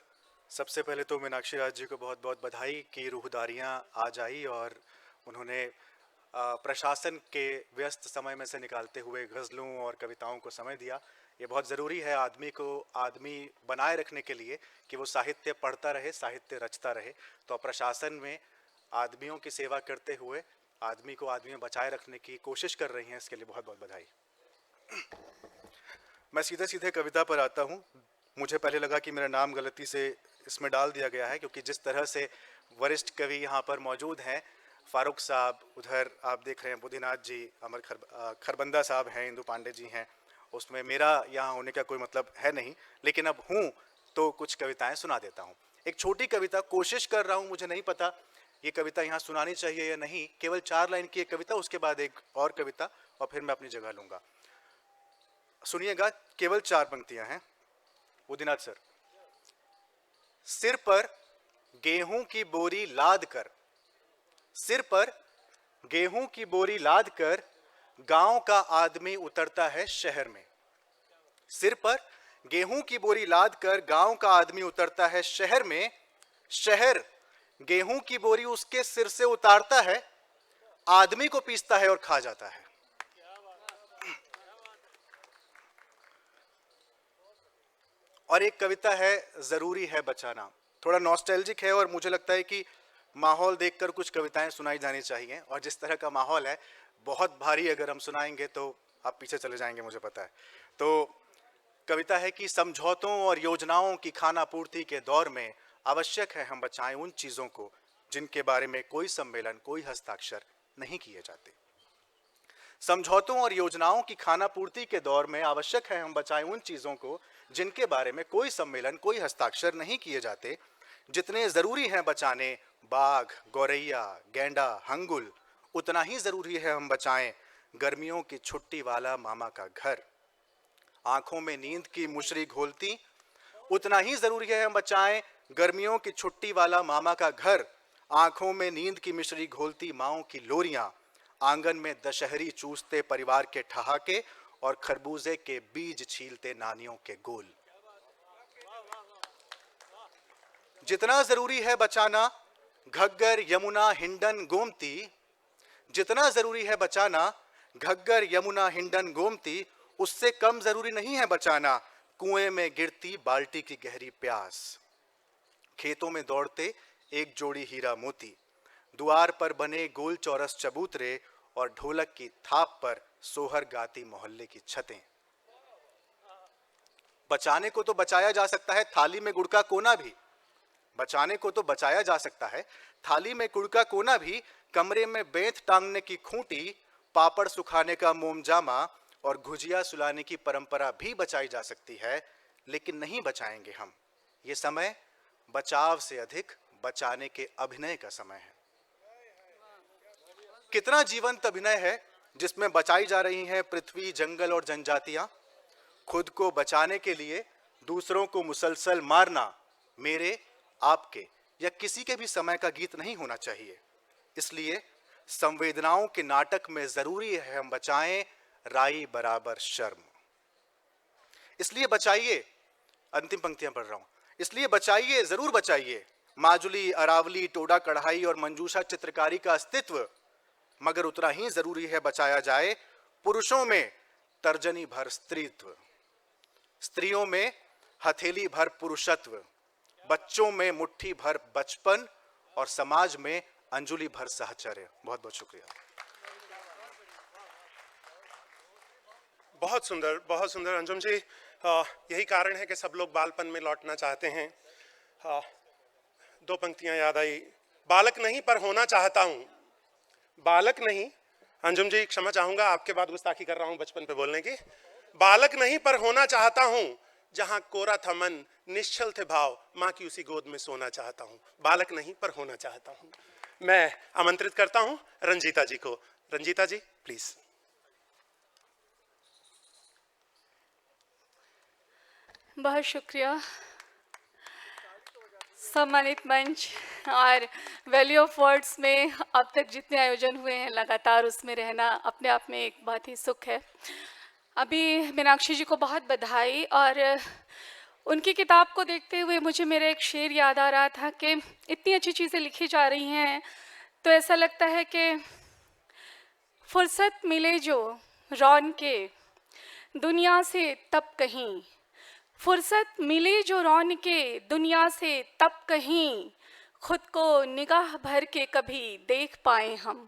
F: सबसे पहले तो मीनाक्षी राज जी को बहुत बहुत बधाई कि रूहदारियाँ आज आई और उन्होंने प्रशासन के व्यस्त समय में से निकालते हुए गज़लों और कविताओं को समय दिया। ये बहुत ज़रूरी है आदमी को आदमी बनाए रखने के लिए कि वो साहित्य पढ़ता रहे, साहित्य रचता रहे। तो प्रशासन में आदमियों की सेवा करते हुए आदमी को आदमी में बचाए रखने की कोशिश कर रही हैं, इसके लिए बहुत बहुत बधाई। मैं सीधे सीधे कविता पर आता हूँ। मुझे पहले लगा कि मेरा नाम गलती से इसमें डाल दिया गया है, क्योंकि जिस तरह से वरिष्ठ कवि यहाँ पर मौजूद हैं, फारूक साहब, उधर आप देख रहे हैं बुद्धिनाथ जी, अमर खरबंदा साहब हैं, इंदु पांडे जी हैं, उसमें मेरा यहाँ होने का कोई मतलब है नहीं, लेकिन अब हूँ तो कुछ कविताएं सुना देता हूँ। एक छोटी कविता कोशिश कर रहा हूँ, मुझे नहीं पता ये कविता यहाँ सुनानी चाहिए या नहीं। केवल 4 लाइन की एक कविता, उसके बाद एक और कविता और फिर मैं अपनी जगह लूँगा। सुनिएगा, केवल 4 पंक्तियाँ हैं। बुद्धिनाथ सर। सिर पर गेहूं की बोरी लाद कर, सिर पर गेहूं की बोरी लाद कर गांव का आदमी उतरता है शहर में। सिर पर गेहूं की बोरी लाद कर गांव का आदमी उतरता है शहर में। शहर गेहूं की बोरी उसके सिर से उतारता है, आदमी को पीसता है और खा जाता है। और एक कविता है जरूरी है बचाना, थोड़ा नॉस्टैल्जिक है और मुझे लगता है कि माहौल देखकर कुछ कविताएं सुनाई जानी चाहिए, और जिस तरह का माहौल है बहुत भारी, अगर हम सुनाएंगे तो आप पीछे चले जाएंगे, मुझे पता है। तो कविता है कि समझौतों और योजनाओं की खानापूर्ति के दौर में आवश्यक है हम बचाएं उन चीजों को जिनके बारे में कोई सम्मेलन, कोई हस्ताक्षर नहीं किए जाते। समझौतों और योजनाओं की खानापूर्ति के दौर में आवश्यक है हम बचाएं उन चीजों को जिनके बारे में कोई सम्मेलन, कोई हस्ताक्षर नहीं किए जाते। जितने जरूरी हैं बचाने बाघ, गौरैया, गैंडा, हंगुल, उतना ही जरूरी है हम बचाएं गर्मियों की छुट्टी वाला मामा का घर। आंखों में नींद की मुशरी घोलती, उतना ही जरूरी है हम बचाएं गर्मियों की छुट्टी वाला मामा का घर। आंखों में नींद की मिश्री घोलती माओं की लोरियां, आंगन में दशहरी चूसते परिवार के ठहाके और खरबूजे के बीज छीलते नानियों के गोल। जितना जरूरी है बचाना घग्गर, यमुना, हिंडन, गोमती, जितना जरूरी है बचाना घग्गर, यमुना, हिंडन, गोमती, उससे कम जरूरी नहीं है बचाना कुएं में गिरती बाल्टी की गहरी प्यास। खेतों में दौड़ते एक जोड़ी हीरा मोती, द्वार पर बने गोल चौरस चबूतरे और ढोलक की थाप पर सोहर गाती मोहल्ले की छतें। बचाने को तो बचाया जा सकता है थाली में गुड़ का कोना भी, बचाने को तो बचाया जा सकता है थाली में गुड़ का कोना भी, कमरे में बेंत टांगने की खूंटी, पापड़ सुखाने का मोमजामा और गुजिया सुलाने की परंपरा भी बचाई जा सकती है, लेकिन नहीं बचाएंगे हम। ये समय बचाव से अधिक बचाने के अभिनय का समय है। कितना जीवंत अभिनय है जिसमें बचाई जा रही हैं पृथ्वी, जंगल और जनजातियां। खुद को बचाने के लिए दूसरों को मुसलसल मारना मेरे, आपके या किसी के भी समय का गीत नहीं होना चाहिए। इसलिए संवेदनाओं के नाटक में जरूरी है हम बचाएं राई बराबर शर्म। इसलिए बचाइए, अंतिम पंक्तियां पढ़ रहा हूं, इसलिए बचाइए, जरूर बचाइए माजुली, अरावली, टोडा कढ़ाई और मंजूषा चित्रकारी का अस्तित्व, मगर उतना ही जरूरी है बचाया जाए पुरुषों में तर्जनी भर स्त्रीत्व, स्त्रियों में हथेली भर पुरुषत्व, बच्चों में मुट्ठी भर बचपन और समाज में अंजुली भर साहचर्य। बहुत बहुत शुक्रिया।
D: बहुत सुंदर, बहुत सुंदर अंजुम जी। यही कारण है कि सब लोग बालपन में लौटना चाहते हैं। 2 पंक्तियां याद आई। बालक नहीं पर होना चाहता हूं, बालक नहीं, अंजुम जी क्षमा चाहूंगा, आपके बाद गुस्ताखी कर रहा हूं बचपन पे बोलने की। बालक नहीं पर होना चाहता हूं, जहां कोरा था मन, निश्चल थे भाव, मां की उसी गोद में सोना चाहता हूं। बालक नहीं पर होना चाहता हूं। मैं आमंत्रित करता हूं रंजीता जी को। रंजीता जी प्लीज।
G: बहुत शुक्रिया सम्मानित मंच और वैल्यू ऑफ वर्ड्स में अब तक जितने आयोजन हुए हैं लगातार उसमें रहना अपने आप में एक बहुत ही सुख है। अभी मीनाक्षी जी को बहुत बधाई, और उनकी किताब को देखते हुए मुझे मेरा एक शेर याद आ रहा था कि इतनी अच्छी चीज़ें लिखी जा रही हैं तो ऐसा लगता है कि फुर्सत मिले जो रौनके दुनिया से तब कहीं, फुर्सत मिले जो रौनके दुनिया से तब कहीं, खुद को निगाह भर के कभी देख पाए हम।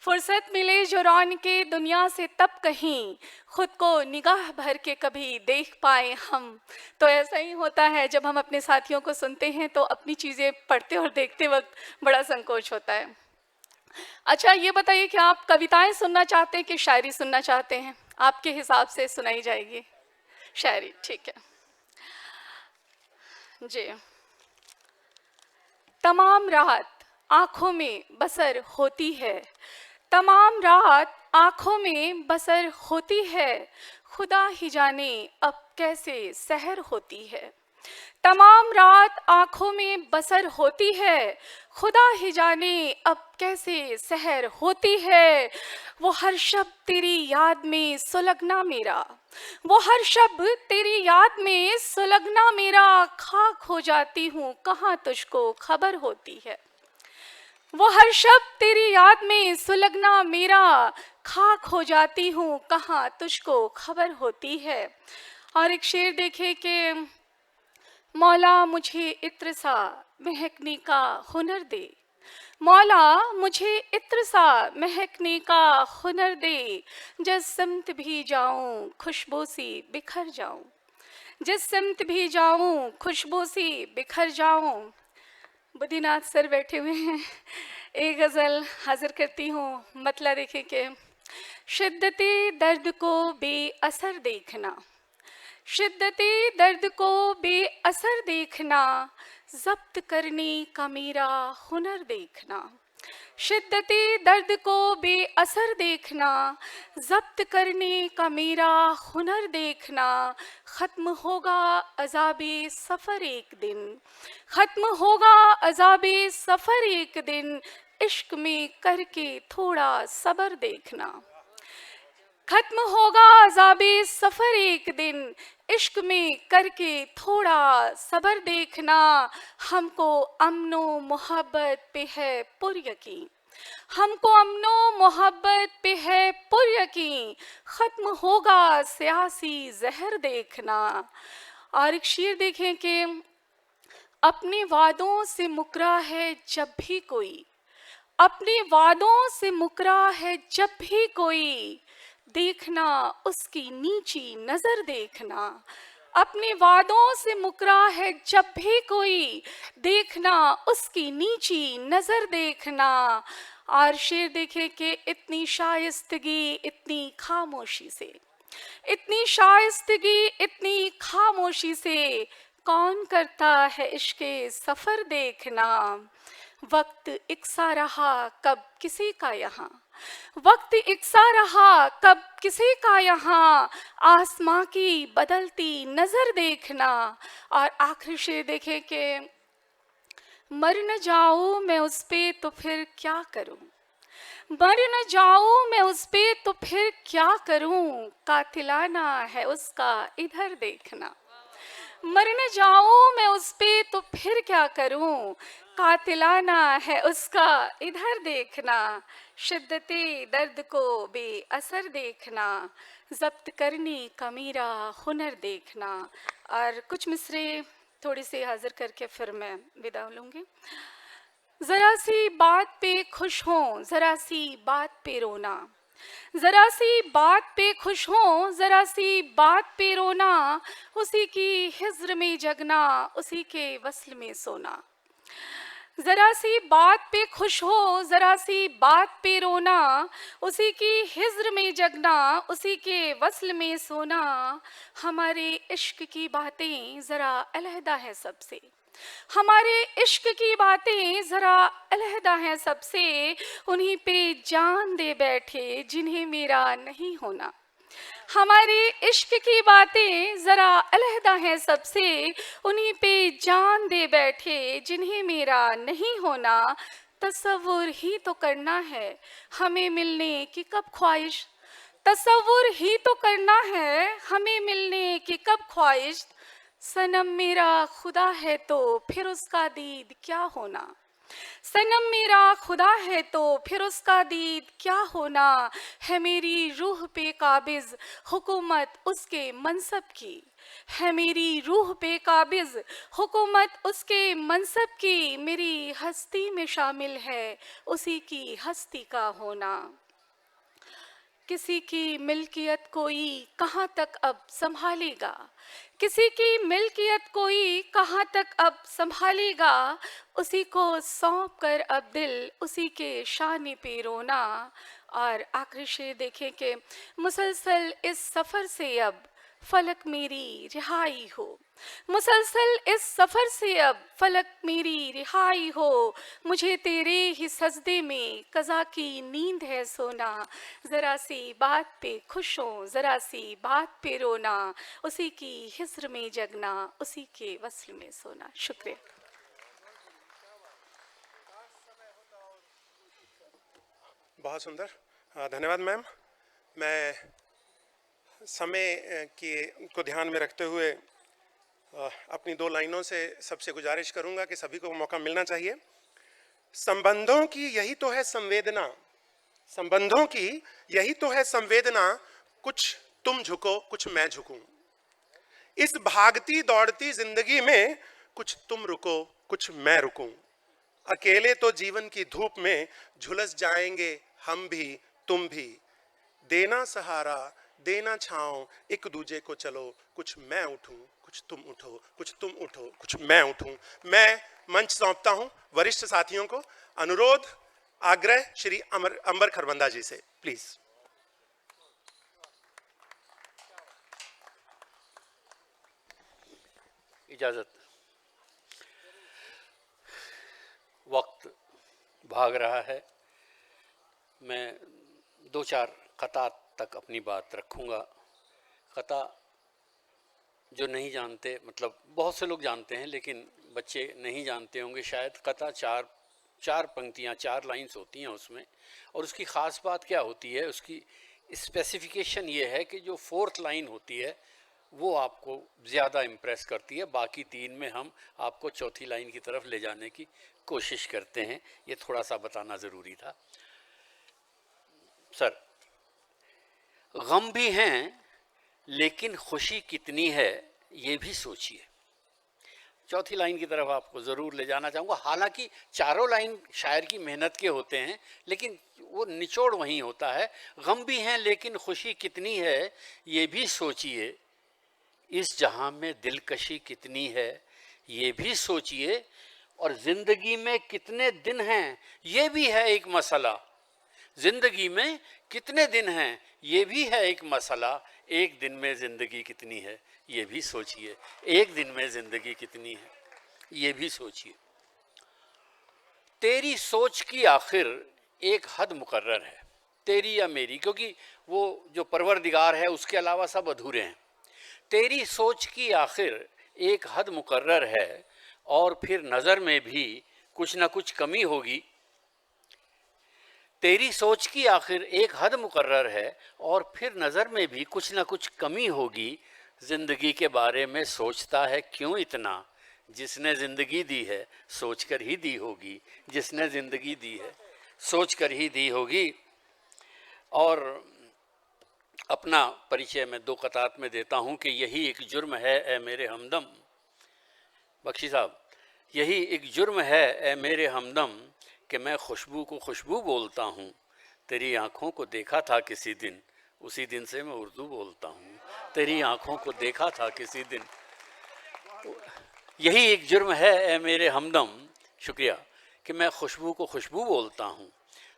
G: फुर्सत मिले जो रौनके दुनिया से तब कहीं, खुद को निगाह भर के कभी देख पाए हम। तो ऐसा ही होता है जब हम अपने साथियों को सुनते हैं तो अपनी चीज़ें पढ़ते और देखते वक्त बड़ा संकोच होता है। अच्छा, ये बताइए कि आप कविताएं सुनना चाहते हैं कि शायरी सुनना चाहते हैं? आपके हिसाब से सुनाई जाएगी शायरी, ठीक है जी। तमाम रात आँखों में बसर होती है, तमाम रात आँखों में बसर होती है, खुदा ही जाने अब कैसे सहर होती है। तमाम रात आँखों में बसर होती है, खुदा ही जाने अब कैसे सहर होती है। वो हर शब्द तेरी याद में सुलगना मेरा, वो हर शब्द तेरी याद में सुलगना मेरा, खाक हो जाती हूँ कहाँ तुझको खबर होती है। वो हर शब्द तेरी याद में सुलगना मेरा, खाक हो जाती हूँ कहाँ तुझको खबर होती है। और एक शेर देखे कि मौला मुझे इत्र सा महकने का हुनर दे, मौला मुझे इत्र सा महकने का हुनर दे, जिस सिमत भी जाऊं खुशबू सी बिखर जाऊं, जिस सिमत भी जाऊं खुशबू सी बिखर जाऊं। बुद्धिनाथ सर बैठे हुए हैं, एक गज़ल हाजिर करती हूँ। मतलब देखें कि शिद्दते दर्द को बेअसर देखना, शिद्दते दर्द को बेअसर देखना, ज़ब्त करने का मेरा हुनर देखना, शिद्दते दर्द को बेअसर देखना, ज़ब्त करने का मेरा हुनर देखना। ख़त्म होगा अज़ाबे सफ़र एक दिन, ख़त्म होगा अज़ाबे सफ़र एक दिन, इश्क में करके थोड़ा सब्र देखना। ख़त्म होगा अज़ाबे सफ़र एक दिन, इश्क में करके थोड़ा सब्र देखना। हमको अमनो मोहब्बत पे है पुर यकीन, हमको अमनो मोहब्बत पे है पुर यकीन, ख़त्म होगा सियासी जहर देखना। और एक शेर देखें कि अपने वादों से मुकरा है जब भी कोई, अपने वादों से मुकरा है जब भी कोई, देखना उसकी नीची नज़र देखना। अपने वादों से मुकरा है जब भी कोई, देखना उसकी नीची नज़र देखना। और शेर देखे कि इतनी शाइस्तगी इतनी खामोशी से, इतनी शाइस्तगी इतनी खामोशी से, कौन करता है इश्क़े सफ़र देखना। वक्त इकसा रहा कब किसी का यहाँ, वक्त इकसा रहा कब किसी का यहाँ, आसमां की बदलती नज़र देखना। और आखिरी शेर देखे कि मर न जाऊँ मैं उस पे तो फिर क्या करूँ, मर न जाऊँ मैं उस पे तो फिर क्या करूँ, कातिलाना है उसका इधर देखना। मर न जाऊँ मैं उस पे तो फिर क्या करूँ, कातिलाना है उसका इधर देखना। शिद्दते दर्द को बेअसर देखना, ज़ब्त करने का मेरा हुनर देखना। और कुछ मिसरे थोड़ी सी हाजिर करके फिर मैं विदा लूँगी। ज़रा सी बात पे खुश हों, ज़रा सी बात पे रोना, ज़रा सी बात पे खुश हों, ज़रा सी बात पे रोना, उसी की हिज्र में जगना, उसी के वस्ल में सोना। ज़रा सी बात पे खुश हो, ज़रा सी बात पे रोना, उसी की हिज्र में जगना, उसी के वस्ल में सोना। हमारे इश्क की बातें ज़रा अलहदा है सबसे, हमारे इश्क की बातें ज़रा अलहदा हैं सबसे, उन्हीं पे जान दे बैठे जिन्हें मेरा नहीं होना। हमारे इश्क की बातें ज़रा अलहदा हैं सबसे, उन्हीं पे जान दे बैठे जिन्हें मेरा नहीं होना। तसव्वुर ही तो करना है हमें मिलने की कब ख्वाहिश, तसव्वुर ही तो करना है हमें मिलने की कब ख्वाहिश, सनम मेरा खुदा है तो फिर उसका दीद क्या होना, सनम मेरा खुदा है तो फिर उसका दीद क्या होना, है मेरी रूह पे काबिज हुकूमत उसके मनसब की, है मेरी रूह पे काबिज हुकूमत उसके मनसब की, मेरी हस्ती में शामिल है उसी की हस्ती का होना। किसी की मिल्कियत कोई कहाँ तक अब संभालेगा, किसी की मिल्कियत कोई कहाँ तक अब संभालेगा, उसी को सौंप कर अब दिल उसी के शान पे रोना। और आखिरी शेर देखें कि मुसलसल इस सफ़र से अब फलक मेरी रिहाई हो, मुसलसल इस सफ़र से अब फलक मेरी रिहाई हो, मुझे तेरे ही सजदे में कज़ा की नींद है सोना, ज़रा सी बात पे खुश हो ज़रा सी बात पे रोना, उसी की हिस्र में जगना उसी के वस्ल में सोना। शुक्रिया।
D: बहुत सुंदर, धन्यवाद मैम। मैं समय को ध्यान में रखते हुए अपनी 2 लाइनों से सबसे गुजारिश करूंगा कि सभी को मौका मिलना चाहिए। संबंधों की यही तो है संवेदना, संबंधों की यही तो है संवेदना, कुछ तुम झुको कुछ मैं झुकूं, इस भागती दौड़ती जिंदगी में कुछ तुम रुको कुछ मैं रुकूं, अकेले तो जीवन की धूप में झुलस जाएंगे हम भी तुम भी, देना सहारा देना छांव एक दूजे को, चलो कुछ मैं उठूं कुछ तुम उठो कुछ तुम उठो कुछ मैं उठूं। मैं मंच सौंपता हूं वरिष्ठ साथियों को। अनुरोध आग्रह श्री अंबर खरबंदा जी से, प्लीज।
C: इजाज़त। वक्त भाग रहा है, मैं 2-4 क़ता तक अपनी बात रखूँगा। क़ता जो नहीं जानते, मतलब बहुत से लोग जानते हैं लेकिन बच्चे नहीं जानते होंगे शायद। क़ता 4 पंक्तियाँ 4 लाइन्स होती हैं उसमें, और उसकी ख़ास बात क्या होती है, उसकी स्पेसिफिकेशन ये है कि जो 4th लाइन होती है वो आपको ज़्यादा इम्प्रेस करती है, बाकी 3 में हम आपको चौथी लाइन की तरफ ले जाने की कोशिश करते हैं। ये थोड़ा सा बताना ज़रूरी था। सर, गम भी हैं लेकिन खुशी कितनी है ये भी सोचिए। चौथी लाइन की तरफ आपको ज़रूर ले जाना चाहूँगा। हालांकि चारों लाइन शायर की मेहनत के होते हैं लेकिन वो निचोड़ वहीं होता है। गम भी हैं लेकिन खुशी कितनी है ये भी सोचिए, इस जहां में दिलकशी कितनी है ये भी सोचिए, और ज़िंदगी में कितने दिन हैं ये भी है एक मसला, ज़िंदगी में कितने दिन हैं ये भी है एक मसला, एक दिन में ज़िंदगी कितनी है ये भी सोचिए, एक दिन में ज़िंदगी कितनी है ये भी सोचिए। तेरी सोच की आखिर एक हद मुकर्रर है, तेरी या मेरी, क्योंकि वो जो परवरदिगार है उसके अलावा सब अधूरे हैं। तेरी सोच की आखिर एक हद मुकर्रर है और फिर नज़र में भी कुछ ना कुछ कमी होगी। तेरी सोच की आखिर एक हद मुकर्रर है और फिर नज़र में भी कुछ ना कुछ कमी होगी। ज़िंदगी के बारे में सोचता है क्यों इतना, जिसने ज़िंदगी दी है सोच कर ही दी होगी, जिसने ज़िंदगी दी है सोच कर ही दी होगी। और अपना परिचय मैं 2 क़तात में देता हूँ कि यही एक जुर्म है ए मेरे हमदम, बख्शी साहब, यही एक जुर्म है ए मेरे हमदम कि मैं खुशबू को खुशबू बोलता हूँ, तेरी आँखों को देखा था किसी दिन, उसी दिन से मैं उर्दू बोलता हूँ, तेरी आँखों को देखा था किसी दिन। यही एक जुर्म है ए मेरे हमदम, शुक्रिया, कि मैं खुशबू को खुशबू बोलता हूँ,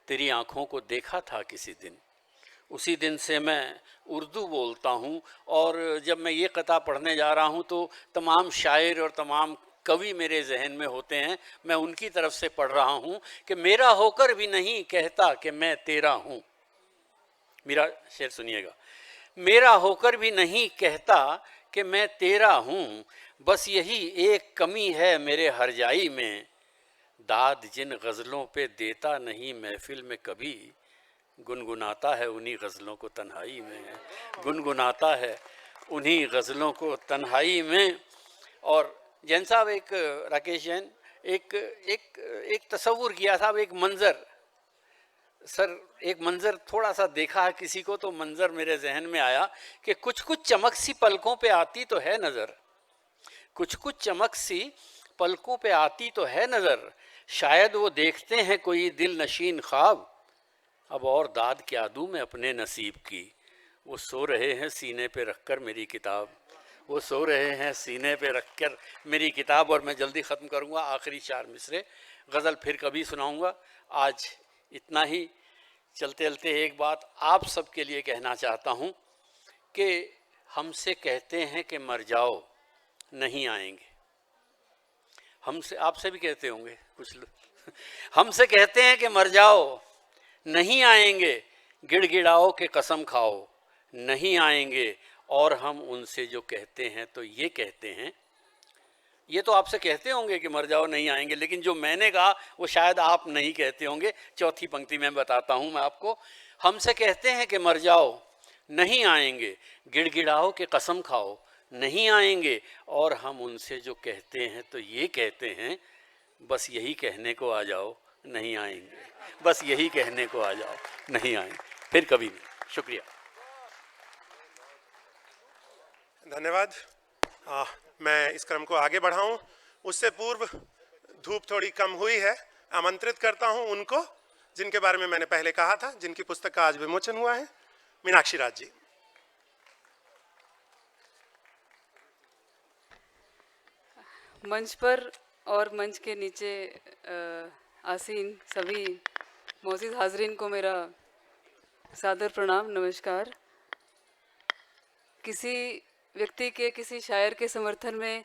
C: तेरी आँखों को देखा था किसी दिन, उसी दिन से मैं उर्दू बोलता हूँ। और जब मैं ये क़ता पढ़ने जा रहा हूँ तो तमाम शायर और तमाम कवि मेरे जहन में होते हैं, मैं उनकी तरफ से पढ़ रहा हूँ कि मेरा होकर भी नहीं कहता कि मैं तेरा हूँ। मेरा शेर सुनिएगा, मेरा होकर भी नहीं कहता कि मैं तेरा हूँ, बस यही एक कमी है मेरे हरजाई में, दाद जिन गज़लों पे देता नहीं महफिल में कभी, गुनगुनाता है उन्हीं गज़लों को तन्हाई में, गुनगुनाता है उन्हीं गज़लों को तन्हाई में। और जैन साहब एक राकेश जैन एक एक एक तस्वुर किया था, एक मंजर, सर एक मंजर थोड़ा सा देखा किसी को तो मंजर मेरे जहन में आया कि कुछ कुछ चमक सी पलकों पे आती तो है नज़र, कुछ कुछ चमक सी पलकों पे आती तो है नज़र, शायद वो देखते हैं कोई दिल नशीन ख्वाब, अब और दाद क्या दूँ मैं अपने नसीब की। वो सो रहे हैं सीने पे रखकर मेरी किताब, वो सो रहे हैं सीने पे रखकर मेरी किताब। और मैं जल्दी ख़त्म करूँगा, आखिरी 4 मिसरे गज़ल फिर कभी सुनाऊँगा, आज इतना ही। चलते चलते एक बात आप सबके लिए कहना चाहता हूँ कि हमसे कहते हैं कि मर जाओ, नहीं आएंगे। हमसे, आपसे भी कहते होंगे कुछ लोग, हमसे कहते हैं कि मर जाओ, नहीं आएंगे, गिड़गिड़ाओ के कसम खाओ, नहीं आएंगे। और हम उनसे जो कहते हैं तो ये कहते हैं, ये तो आपसे कहते होंगे कि मर जाओ नहीं आएंगे, लेकिन जो मैंने कहा वो शायद आप नहीं कहते होंगे। चौथी पंक्ति में बताता हूँ मैं आपको। हमसे कहते हैं कि मर जाओ, नहीं आएंगे, गिड़गिड़ाओ के कसम खाओ, नहीं आएंगे। और हम उनसे जो कहते हैं तो ये कहते हैं, बस यही कहने को आ जाओ, नहीं आएंगे, बस यही कहने को आ जाओ, नहीं आएंगे, फिर कभी नहीं। शुक्रिया।
D: धन्यवाद। मैं इस क्रम को आगे बढ़ाऊं उससे पूर्व धूप थोड़ी कम हुई है, आमंत्रित करता हूं उनको जिनके बारे में मैंने पहले कहा था, जिनकी पुस्तक का आज विमोचन हुआ है, मीनाक्षी राज जी।
H: मंच पर और मंच के नीचे आसीन सभी मौजूद हाजरीन को मेरा सादर प्रणाम, नमस्कार। किसी व्यक्ति के, किसी शायर के समर्थन में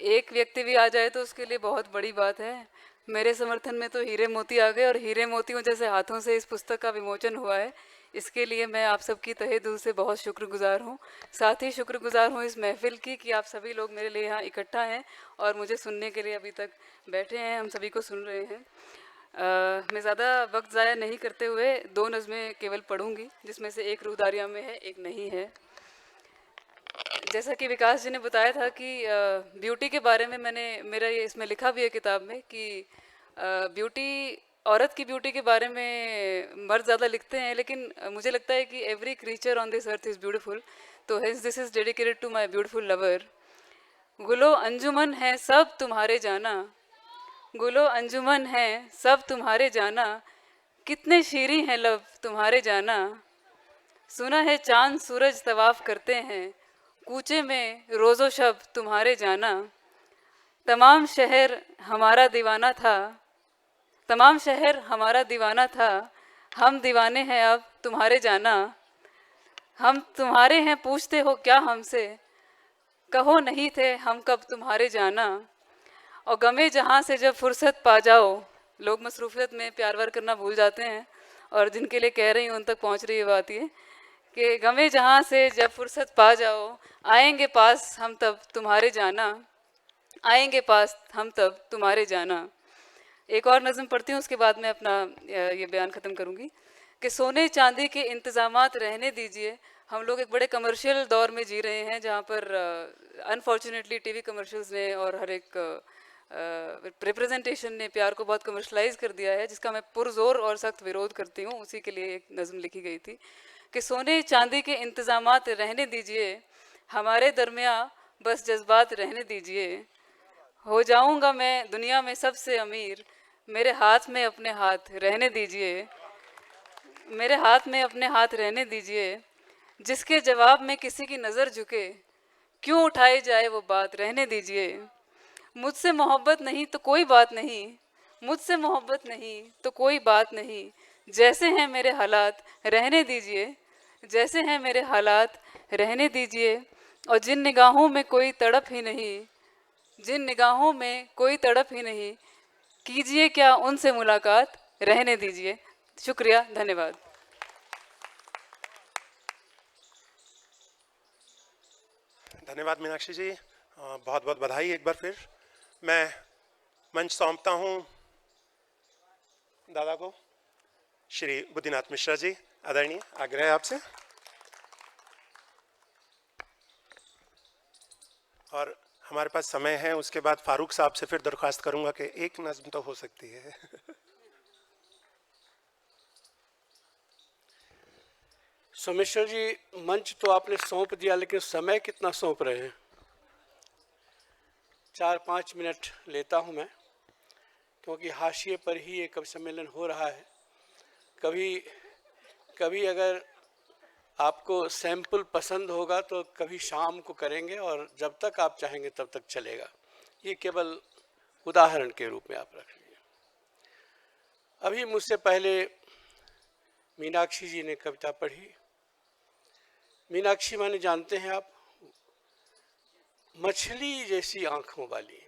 H: एक व्यक्ति भी आ जाए तो उसके लिए बहुत बड़ी बात है। मेरे समर्थन में तो हीरे मोती आ गए, और हीरे मोतियों जैसे हाथों से इस पुस्तक का विमोचन हुआ है, इसके लिए मैं आप सबकी तहे दिल से बहुत शुक्रगुजार हूँ। साथ ही शुक्रगुजार हूँ इस महफिल की कि आप सभी लोग मेरे लिए यहाँ इकट्ठा हैं और मुझे सुनने के लिए अभी तक बैठे हैं, हम सभी को सुन रहे हैं। मैं ज़्यादा वक्त ज़ाया नहीं करते हुए 2 नज़में केवल पढ़ूँगी, जिसमें से एक रूहदारियाँ में है, एक नहीं है। जैसा कि विकास जी ने बताया था कि ब्यूटी के बारे में मेरा ये इसमें लिखा भी है किताब में कि ब्यूटी, औरत की ब्यूटी के बारे में मर्द ज़्यादा लिखते हैं, लेकिन मुझे लगता है कि every creature on this earth is beautiful. तो this is dedicated to my beautiful lover. गुलो अंजुमन है सब तुम्हारे जाना, गुलो अंजुमन है सब तुम्हारे जाना, कितने शीरी हैं लब तुम्हारे जाना। सुना है चांद सूरज तवाफ़ करते हैं, कूचे में रोज़ो शब तुम्हारे जाना। तमाम शहर हमारा दीवाना था, तमाम शहर हमारा दीवाना था, हम दीवाने हैं अब तुम्हारे जाना। हम तुम्हारे हैं पूछते हो क्या हमसे, कहो नहीं थे हम कब तुम्हारे जाना। और गमे जहाँ से जब फुर्सत पा जाओ, लोग मसरूफियत में प्यार वार करना भूल जाते हैं, और जिनके लिए कह रही हूँ उन तक पहुँच रही है बात ये कि गमे जहाँ से जब फुर्सत पा जाओ, आएंगे पास हम तब तुम्हारे जाना, आएंगे पास हम तब तुम्हारे जाना। एक और नज़म पढ़ती हूँ, उसके बाद मैं अपना ये बयान ख़त्म करूँगी कि सोने चांदी के इंतज़ामात रहने दीजिए। हम लोग एक बड़े कमर्शियल दौर में जी रहे हैं, जहाँ पर अनफॉर्चुनेटली टीवी कमर्शियल्स ने और हर एक रिप्रेजेंटेशन ने प्यार को बहुत कमर्शलाइज कर दिया है, जिसका मैं पुरजोर और सख्त विरोध करती हूँ। उसी के लिए एक नज़म लिखी गई थी कि सोने चांदी के इंतज़ामात रहने दीजिए, हमारे दरमियाँ बस जज्बात रहने दीजिए। हो जाऊँगा मैं दुनिया में सबसे अमीर, मेरे हाथ में अपने हाथ रहने दीजिए, मेरे हाथ में अपने हाथ रहने दीजिए। जिसके जवाब में किसी की नज़र झुके, क्यों उठाई जाए वो बात रहने दीजिए। मुझसे मोहब्बत नहीं तो कोई बात नहीं, मुझसे मोहब्बत नहीं तो कोई बात नहीं। जैसे हैं मेरे हालात रहने दीजिए, जैसे हैं मेरे हालात रहने दीजिए। और जिन निगाहों में कोई तड़प ही नहीं, जिन निगाहों में कोई तड़प ही नहीं, कीजिए क्या उनसे मुलाकात रहने दीजिए। शुक्रिया, धन्यवाद।
D: धन्यवाद मीनाक्षी जी, बहुत बहुत बधाई एक बार फिर। मैं मंच सौंपता हूँ दादा को, श्री बुद्धिनाथ मिश्रा जी। आदरणीय, आग्रह है आपसे। और हमारे पास समय है, उसके बाद फारूक साहब से फिर दरख्वास्त करूंगा कि एक नज़्म तो हो सकती है।
I: सोमेश्वर जी, मंच तो आपने सौंप दिया, लेकिन समय कितना सौंप रहे हैं? 4-5 मिनट लेता हूं मैं, क्योंकि हाशिए पर ही ये कवि सम्मेलन हो रहा है। कभी अगर आपको सैंपल पसंद होगा तो कभी शाम को करेंगे, और जब तक आप चाहेंगे तब तक चलेगा। ये केवल उदाहरण के रूप में आप रख लीजिए। अभी मुझसे पहले मीनाक्षी जी ने कविता पढ़ी। मीनाक्षी माने जानते हैं आप, मछली जैसी आंखों वाली।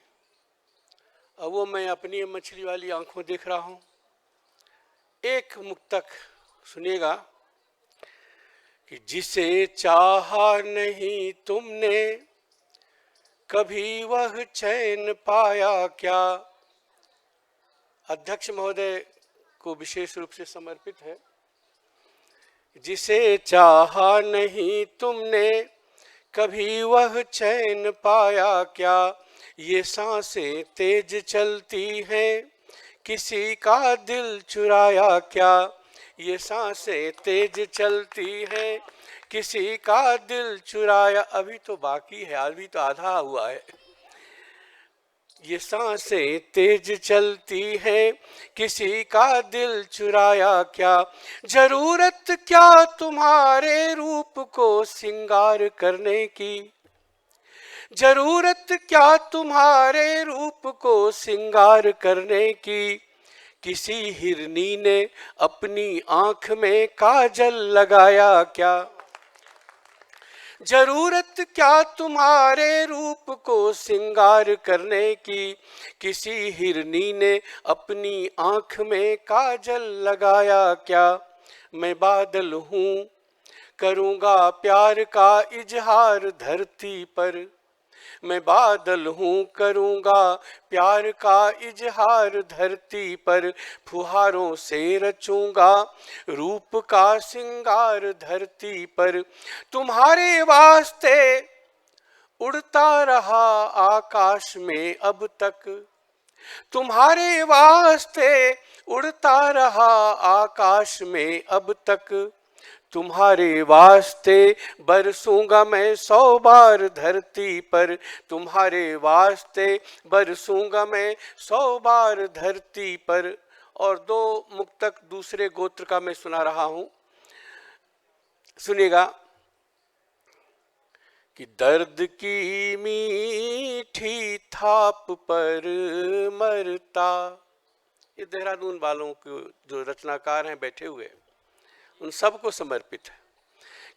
I: अब वो मैं अपनी मछली वाली आंखों देख रहा हूँ। एक मुक्तक सुनिएगा कि जिसे चाहा नहीं तुमने, कभी वह चैन पाया क्या। अध्यक्ष महोदय को विशेष रूप से समर्पित है। जिसे चाहा नहीं तुमने, कभी वह चैन पाया क्या। ये सांसें तेज चलती हैं, किसी का दिल चुराया क्या। ये सांसें तेज चलती हैं, किसी का दिल चुराया। अभी तो बाकी है, अभी तो आधा हुआ है। ये सांसें तेज चलती हैं, किसी का दिल चुराया क्या। जरूरत क्या तुम्हारे रूप को सिंगार करने की। जरूरत क्या तुम्हारे रूप को सिंगार करने की। किसी हिरनी ने अपनी आंख में काजल लगाया क्या। जरूरत क्या तुम्हारे रूप को सिंगार करने की। किसी हिरनी ने अपनी आंख में काजल लगाया क्या। मैं बादल हूँ, करूँगा प्यार का इजहार धरती पर। मैं बादल हूँ, करूँगा प्यार का इजहार धरती पर। फुहारों से रचूंगा रूप का सिंगार धरती पर। तुम्हारे वास्ते उड़ता रहा आकाश में अब तक। तुम्हारे वास्ते उड़ता रहा आकाश में अब तक। तुम्हारे वास्ते बरसूंगा मैं 100 बार धरती पर। तुम्हारे वास्ते बरसूंगा मैं 100 बार धरती पर। और 2 मुक्तक दूसरे गोत्र का मैं सुना रहा हूं, सुनिएगा। कि दर्द की मीठी थाप पर मरता। ये देहरादून वालों के जो रचनाकार हैं बैठे हुए, उन सबको समर्पित है।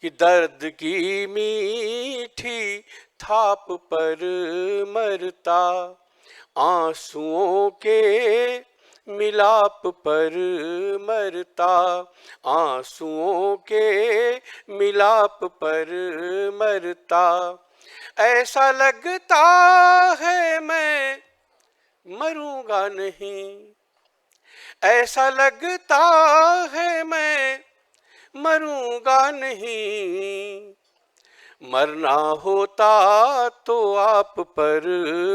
I: कि दर्द की मीठी थाप पर मरता, आंसुओं के मिलाप पर मरता। आंसुओं के मिलाप पर मरता। ऐसा लगता है मैं मरूंगा नहीं। ऐसा लगता है मैं मरूंगा नहीं। मरना होता तो आप पर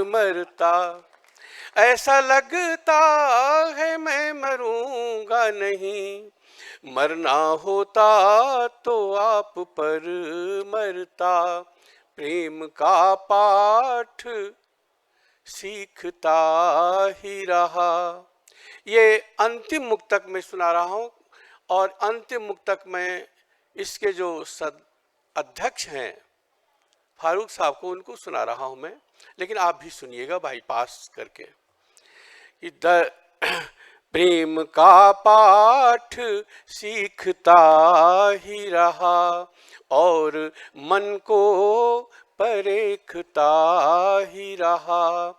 I: मरता। ऐसा लगता है मैं मरूंगा नहीं। मरना होता तो आप पर मरता। प्रेम का पाठ सीखता ही रहा। ये अंतिम मुक्तक मैं सुना रहा हूँ, और अंतिम मुक्तक में इसके जो अध्यक्ष हैं फारूक साहब को, उनको सुना रहा हूँ मैं, लेकिन आप भी सुनिएगा बाईपास करके। प्रेम का पाठ सीखता ही रहा, और मन को परेखता ही रहा।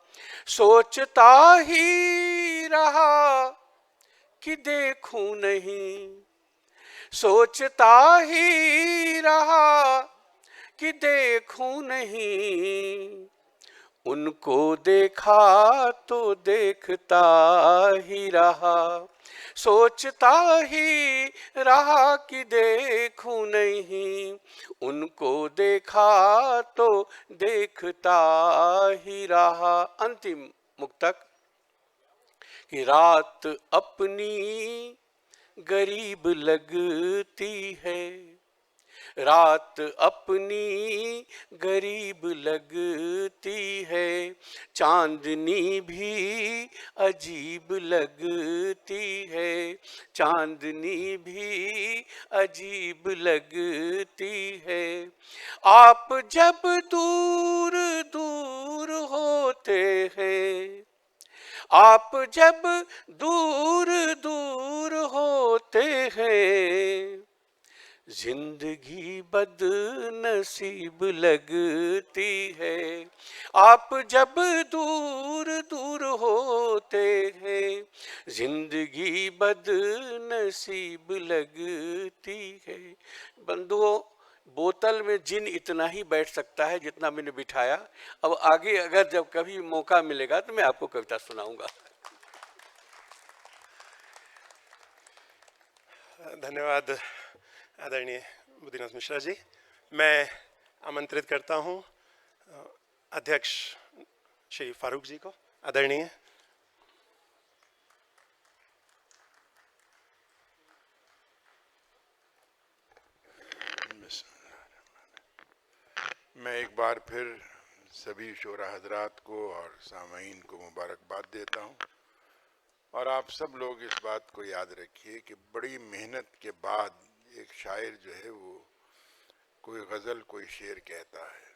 I: सोचता ही रहा कि देखूं नहीं। सोचता ही रहा कि देखूं नहीं। उनको देखा तो देखता ही रहा, सोचता ही रहा कि देखूं नहीं, उनको देखा तो देखता ही रहा। अंतिम मुक्तक कि रात अपनी गरीब लगती है, रात अपनी गरीब लगती है, चांदनी भी अजीब लगती है, चांदनी भी अजीब लगती है। आप जब दूर दूर होते हैं, आप जब दूर दूर होते हैं, जिंदगी बदनसीब लगती है। आप जब दूर दूर होते हैं, जिंदगी बदनसीब लगती है। बंधुओं, बोतल में जिन इतना ही बैठ सकता है जितना मैंने बिठाया। अब आगे अगर जब कभी मौका मिलेगा तो मैं आपको कविता सुनाऊंगा।
D: धन्यवाद आदरणीय बुद्धिनाथ मिश्रा जी। मैं आमंत्रित करता हूं अध्यक्ष श्री फारूक जी को। आदरणीय।
B: मैं एक बार फिर सभी शोरा हजरात को और सामाईन को मुबारकबाद देता हूं, और आप सब लोग इस बात को याद रखिए कि बड़ी मेहनत के बाद एक शायर जो है वो कोई गज़ल कोई शेर कहता है।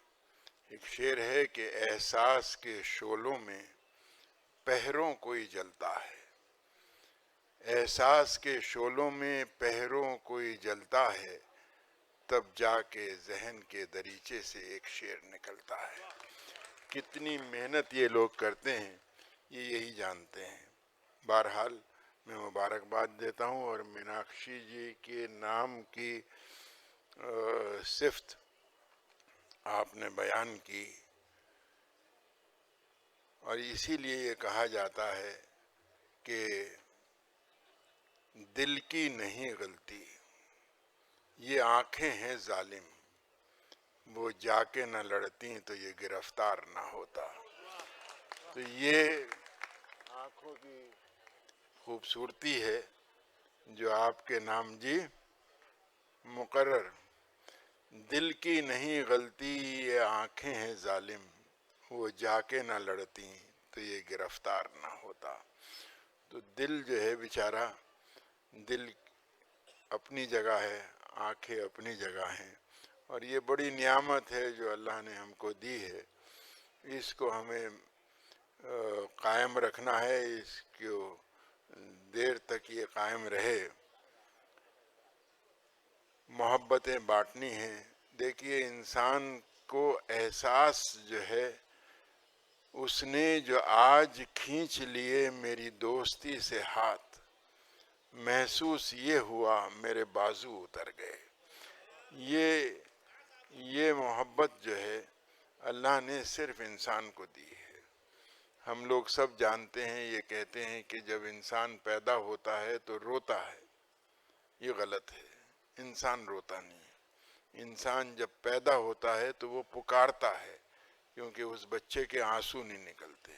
B: एक शेर है कि एहसास के शोलों में पहरों कोई जलता है, एहसास के शोलों में पहरों कोई जलता है, तब जाके जहन के दरीचे से एक शेर निकलता है। कितनी मेहनत ये लोग करते हैं ये यही जानते हैं। बहरहाल मैं मुबारकबाद देता हूँ, और मीनाक्षी जी के नाम की सिफ्त आपने बयान की, और इसीलिए ये कहा जाता है कि दिल की नहीं गलती, ये आंखें हैं जालिम, वो जाके न लड़ती तो ये गिरफ्तार ना होता। तो ये आंखों की खूबसूरती है जो आपके नाम जी मुकर्रर। दिल की नहीं गलती, ये आंखें हैं जालिम, वो जाके ना लड़ती तो ये गिरफ्तार ना होता। तो दिल जो है बेचारा, दिल अपनी जगह है, आंखें अपनी जगह हैं, और ये बड़ी नियामत है जो अल्लाह ने हमको दी है। इसको हमें कायम रखना है, इसको देर तक ये कायम रहे, मोहब्बतें बांटनी हैं। देखिए, इंसान को एहसास जो है, उसने जो आज खींच लिए मेरी दोस्ती से हाथ, महसूस ये हुआ मेरे बाजू उतर गए। ये मोहब्बत जो है अल्लाह ने सिर्फ इंसान को दी है। हम लोग सब जानते हैं, ये कहते हैं कि जब इंसान पैदा होता है तो रोता है, ये गलत है। इंसान रोता नहीं। इंसान जब पैदा होता है तो वो पुकारता है, क्योंकि उस बच्चे के आंसू नहीं निकलते।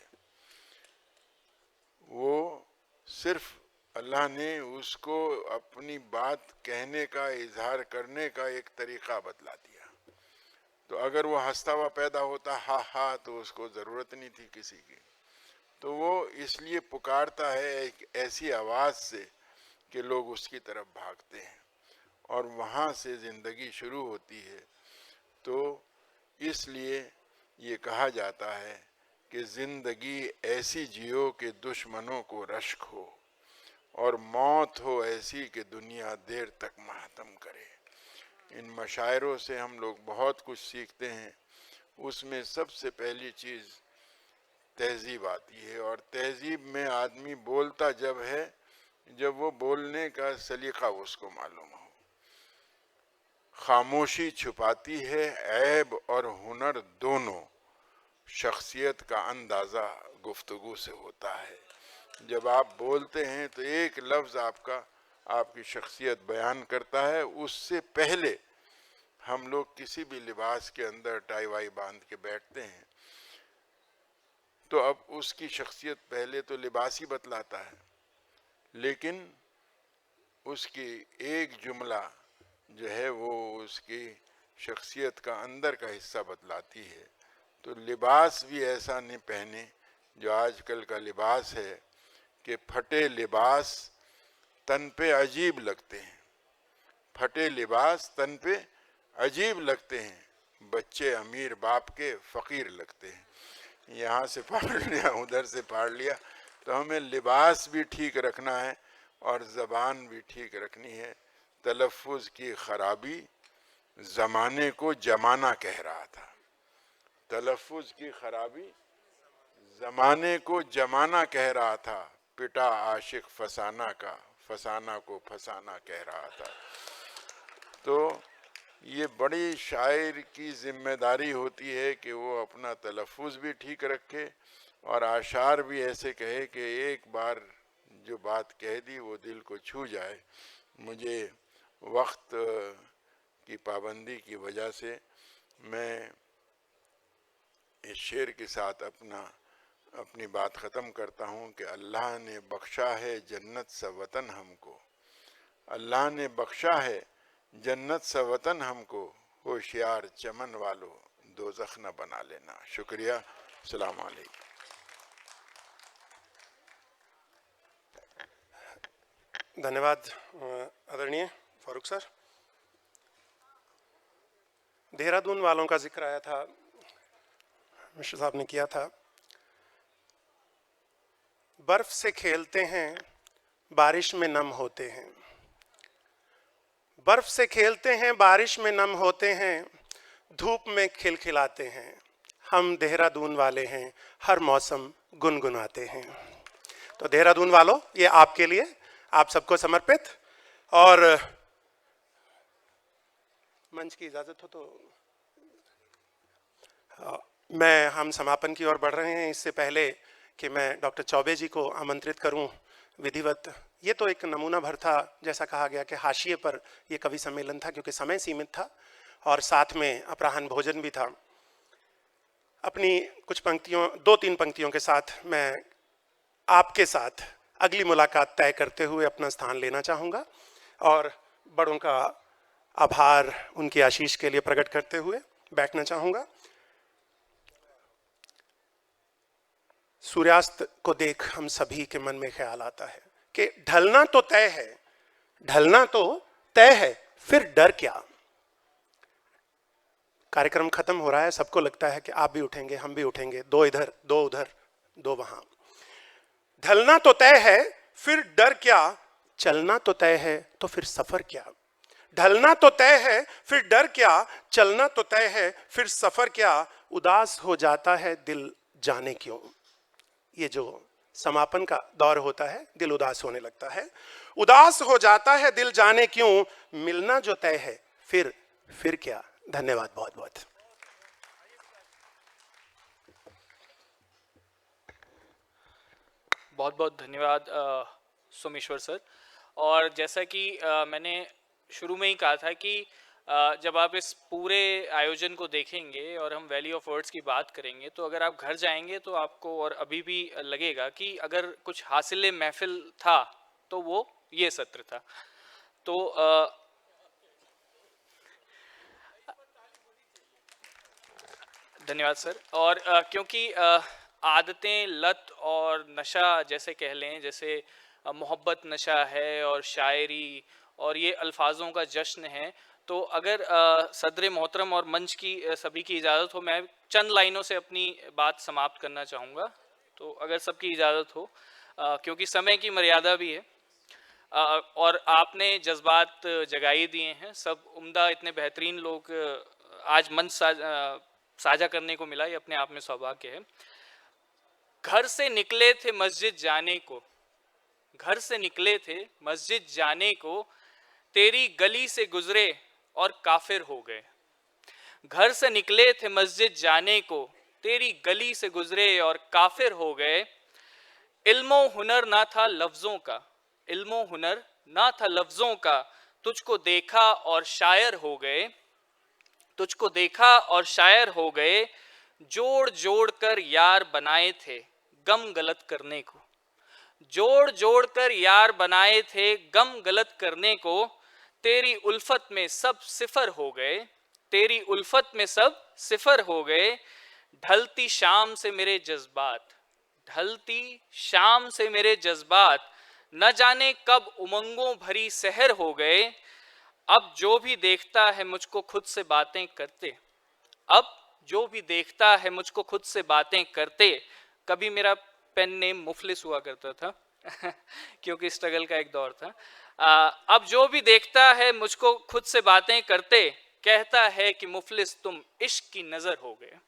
B: वो सिर्फ अल्लाह ने उसको अपनी बात कहने का, इजहार करने का एक तरीका बतला दिया। तो अगर वो हंसता हुआ पैदा होता हा हा, तो उसको ज़रूरत नहीं थी किसी की। तो वो इसलिए पुकारता है एक ऐसी आवाज़ से कि लोग उसकी तरफ भागते हैं, और वहाँ से ज़िंदगी शुरू होती है। तो इसलिए ये कहा जाता है कि ज़िंदगी ऐसी जियो कि दुश्मनों को रश्क हो, और मौत हो ऐसी कि दुनिया देर तक मातम करे। इन मशायरों से हम लोग बहुत कुछ सीखते हैं। उसमें सबसे पहली चीज़ तहजीब आती है, और तहजीब में आदमी बोलता जब है जब वो बोलने का सलीका उसको मालूम हो। खामोशी छुपाती है ऐब और हुनर दोनों, शख्सियत का अंदाज़ा गुफ्तगू से होता है। जब आप बोलते हैं तो एक लफ्ज़ आपकी शख्सियत बयान करता है। उससे पहले हम लोग किसी भी लिबास के अंदर टाई वाई बांध के बैठते हैं तो अब उसकी शख्सियत पहले तो लिबास ही बतलाता है, लेकिन उसकी एक जुमला जो है वो उसकी शख्सियत का अंदर का हिस्सा बतलाती है। तो लिबास भी ऐसा नहीं पहने जो आजकल का लिबास है कि फटे लिबास तन पे अजीब लगते हैं, फटे लिबास तन पे अजीब लगते हैं, बच्चे अमीर बाप के फ़कीर लगते हैं। यहाँ से फाड़ लिया, उधर से फाड़ लिया। तो हमें लिबास भी ठीक रखना है और ज़बान भी ठीक रखनी है। तलफ़ुज़ की ख़राबी ज़माने को जमाना कह रहा था, तलफ़ुज़ की ख़राबी ज़माने को जमाना कह रहा था, पिटा आशिक फसाना का, फसाना को फसाना कह रहा था। तो ये बड़ी शायर की जिम्मेदारी होती है कि वो अपना तलफ़ुज़ भी ठीक रखे और आशार भी ऐसे कहे कि एक बार जो बात कह दी वो दिल को छू जाए। मुझे वक्त की पाबंदी की वजह से मैं इस शेर के साथ अपनी बात ख़त्म करता हूँ कि अल्लाह ने बख्शा है जन्नत सा वतन हमको, अल्लाह ने बख्शा है जन्नत सा वतन हमको, होशियार चमन वालों दोज़ख न बना लेना। शुक्रिया। अस्सलाम वालेकुम।
D: धन्यवाद आदरणीय फारूक सर। देहरादून वालों का जिक्र आया था, मिश्र साहब ने किया था। बर्फ से खेलते हैं, बारिश में नम होते हैं, बर्फ से खेलते हैं, बारिश में नम होते हैं, धूप में खिलखिलाते हैं। हम देहरादून वाले हैं, हर मौसम गुनगुनाते हैं। तो देहरादून वालों, ये आपके लिए, आप सबको समर्पित। और मंच की इजाज़त हो तो हम समापन की ओर बढ़ रहे हैं। इससे पहले कि मैं डॉक्टर चौबे जी को आमंत्रित करूं विधिवत, ये तो एक नमूना भर था, जैसा कहा गया कि हाशिए पर ये कवि सम्मेलन था क्योंकि समय सीमित था और साथ में अपराह्न भोजन भी था। अपनी कुछ पंक्तियों, 2-3 पंक्तियों के साथ मैं आपके साथ अगली मुलाकात तय करते हुए अपना स्थान लेना चाहूँगा और बड़ों का आभार, उनकी आशीष के लिए प्रकट करते हुए बैठना चाहूँगा। सूर्यास्त को देख हम सभी के मन में ख्याल आता है कि ढलना तो तय है, ढलना तो तय है, फिर डर क्या। कार्यक्रम खत्म हो रहा है, सबको लगता है कि आप भी उठेंगे, हम भी उठेंगे, 2 इधर 2 उधर 2 वहां। ढलना तो तय है, फिर डर क्या, चलना तो तय है, तो फिर सफर क्या। ढलना तो तय है, फिर डर क्या, चलना तो तय है, फिर सफर क्या। उदास हो जाता है दिल जाने क्यों। ये जो समापन का दौर होता है, दिल उदास होने लगता है। उदास हो जाता है दिल जाने क्यों, मिलना जो तय है, फिर क्या। धन्यवाद बहुत बहुत।
A: बहुत बहुत धन्यवाद सोमेश्वर सर। और जैसा कि मैंने शुरू में ही कहा था कि जब आप इस पूरे आयोजन को देखेंगे और हम वैली ऑफ वर्ड्स की बात करेंगे तो अगर आप घर जाएंगे तो आपको और अभी भी लगेगा कि अगर कुछ हासिल महफिल था तो वो ये सत्र था। तो धन्यवाद सर। और क्योंकि आदतें, लत और नशा जैसे कह लें, जैसे मोहब्बत नशा है और शायरी और ये अल्फाजों का जश्न है, तो अगर सदर मोहतरम और मंच की सभी की इजाज़त हो, मैं चंद लाइनों से अपनी बात समाप्त करना चाहूँगा। तो अगर सबकी इजाज़त हो, क्योंकि समय की मर्यादा भी है और आपने जज्बात जगाई दिए हैं। सब उम्दा, इतने बेहतरीन लोग आज मंच साझा करने को मिला, ये अपने आप में सौभाग्य है। घर से निकले थे मस्जिद जाने को, घर से निकले थे मस्जिद जाने को, तेरी गली से गुजरे और काफिर हो गए। घर से निकले थे मस्जिद जाने को, तेरी गली से गुजरे और काफिर हो गए। इल्मो हुनर ना था लफ्जों का, इल्मो हुनर ना था लफ्जों का, तुझको देखा और शायर हो गए, तुझको देखा और शायर हो गए। जोड़ जोड़ कर यार बनाए थे गम गलत करने को, जोड़ जोड़ कर यार बनाए थे गम गलत करने को। तेरी उल्फत में सब सिफर हो गए, तेरी उल्फत में सब सिफर हो गए। ढलती शाम से मेरे जज्बात, ढलती शाम से मेरे जज्बात, न जाने कब उमंगों भरी सहर हो गए। अब जो भी देखता है मुझको खुद से बातें करते, अब जो भी देखता है मुझको खुद से बातें करते। कभी मेरा पेन नेम मुफलिस हुआ करता था क्योंकि स्ट्रगल का एक दौर था। अब जो भी देखता है मुझको खुद से बातें करते, कहता है कि मुफलिस तुम इश्क की नजर हो गए।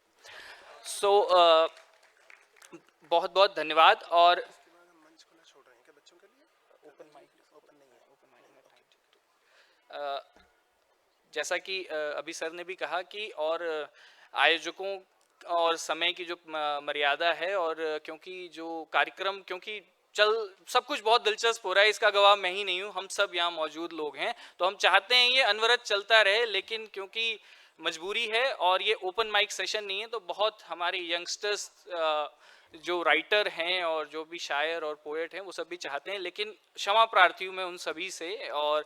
A: सो बहुत बहुत धन्यवाद। और जैसा कि अभी सर ने भी कहा कि और आयोजकों और समय की जो मर्यादा है, और क्योंकि जो कार्यक्रम क्योंकि चल सब कुछ बहुत दिलचस्प हो रहा है, इसका गवाह मैं ही नहीं हूँ, हम सब यहाँ मौजूद लोग हैं, तो हम चाहते हैं ये अनवरत चलता रहे, लेकिन क्योंकि मजबूरी है और ये ओपन माइक सेशन नहीं है, तो बहुत हमारे यंगस्टर्स जो राइटर हैं और जो भी शायर और पोएट हैं वो सब भी चाहते हैं, लेकिन क्षमा प्रार्थी हूँ मैं उन सभी से। और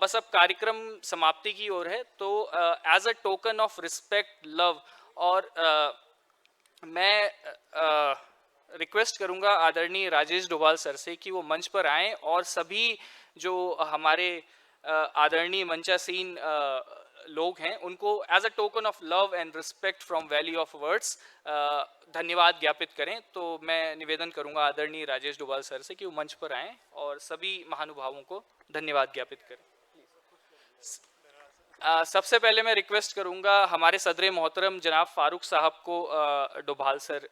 A: बस अब कार्यक्रम समाप्ति की ओर है, तो as a token of respect, love, और मैं रिक्वेस्ट करूंगा आदरणीय राजेश डोभाल सर से कि वो मंच पर आएं और सभी जो हमारे आदरणीय मंचासीन लोग हैं उनको as a token of love and respect from valley of words धन्यवाद ज्ञापित करें। तो मैं निवेदन करूंगा आदरणीय राजेश डोभाल सर से कि वो मंच पर आएं और सभी महानुभावों को धन्यवाद ज्ञापित करें। सबसे पहले मैं रिक्वेस्ट करूंगा हमारे सदर मोहतरम जनाब फारूक साहब को, डोभाल सर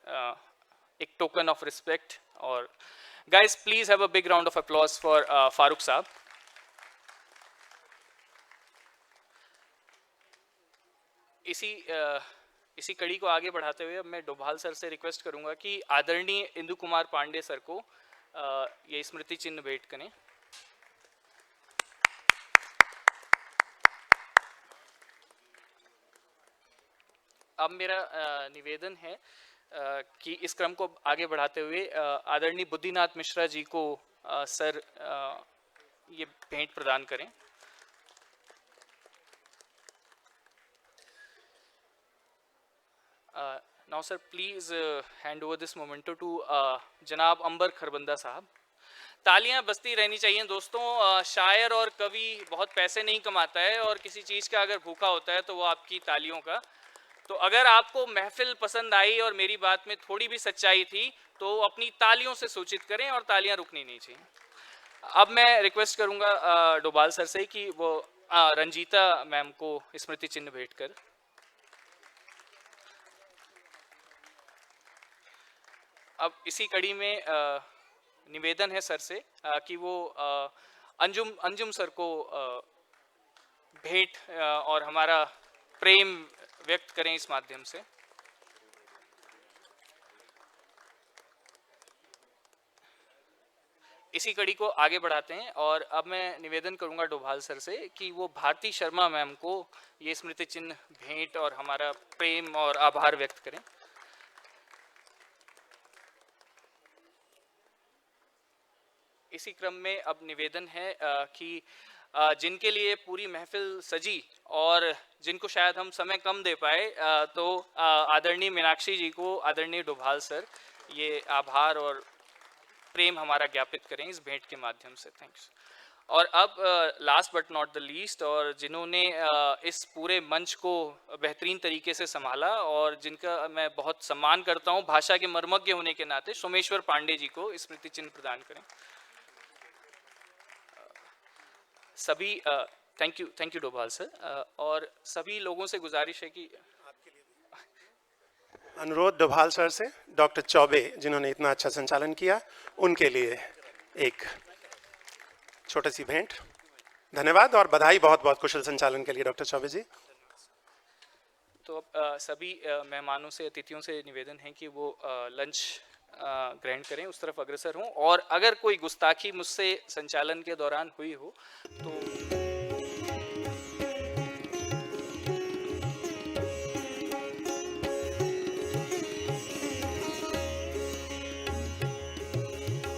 A: एक टोकन ऑफ रिस्पेक्ट, और guys please have a big round of applause for Farooq साहब। इसी कड़ी को आगे बढ़ाते हुए अब मैं डोभाल सर से रिक्वेस्ट करूंगा कि आदरणीय इंदु कुमार पांडे सर को ये स्मृति चिन्ह भेंट करें। अब मेरा निवेदन है कि इस क्रम को आगे बढ़ाते हुए आदरणीय बुद्धिनाथ मिश्रा जी को सर ये भेंट प्रदान करें। Now sir please hand over this memento to जनाब अंबर खरबंदा साहब। तालियां बजती रहनी चाहिए दोस्तों। शायर और कवि बहुत पैसे नहीं कमाता है, और किसी चीज़ का अगर भूखा होता है तो वो आपकी तालियों का। तो अगर आपको महफिल पसंद आई और मेरी बात में थोड़ी भी सच्चाई थी तो अपनी तालियों से सूचित करें और तालियां रुकनी नहीं चाहिए। अब मैं रिक्वेस्ट करूंगा डोभाल सर से कि वो रंजीता मैम को स्मृति चिन्ह भेंट कर। अब इसी कड़ी में निवेदन है सर से कि वो अंजुम सर को भेंट और हमारा प्रेम व्यक्त करें इस माध्यम से। इसी कड़ी को आगे बढ़ाते हैं और अब मैं निवेदन करूंगा डोभाल सर से कि वो भारती शर्मा मैम को ये स्मृति चिन्ह भेंट और हमारा प्रेम और आभार व्यक्त करें। इसी क्रम में अब निवेदन है कि जिनके लिए पूरी महफिल सजी और जिनको शायद हम समय कम दे पाए, तो आदरणीय मीनाक्षी जी को आदरणीय डोभाल सर ये आभार और प्रेम हमारा ज्ञापित करें इस भेंट के माध्यम से। थैंक्स। और अब last but not the least, और जिन्होंने इस पूरे मंच को बेहतरीन तरीके से संभाला और जिनका मैं बहुत सम्मान करता हूं भाषा के मर्मज्ञ होने के नाते, सोमेश्वर पांडे जी को स्मृति चिन्ह प्रदान करें। सभी थैंक यू डोभाल सर। और सभी लोगों से गुजारिश है कि
D: अनुरोध डोभाल सर से डॉक्टर चौबे जिन्होंने इतना अच्छा संचालन किया उनके लिए एक छोटी सी भेंट। धन्यवाद और बधाई बहुत बहुत कुशल संचालन के लिए डॉक्टर चौबे जी।
A: तो सभी मेहमानों से, अतिथियों से निवेदन है कि वो लंच ग्रहण करें, उस तरफ अग्रसर हों। और अगर कोई गुस्ताखी मुझसे संचालन के दौरान हुई हो तो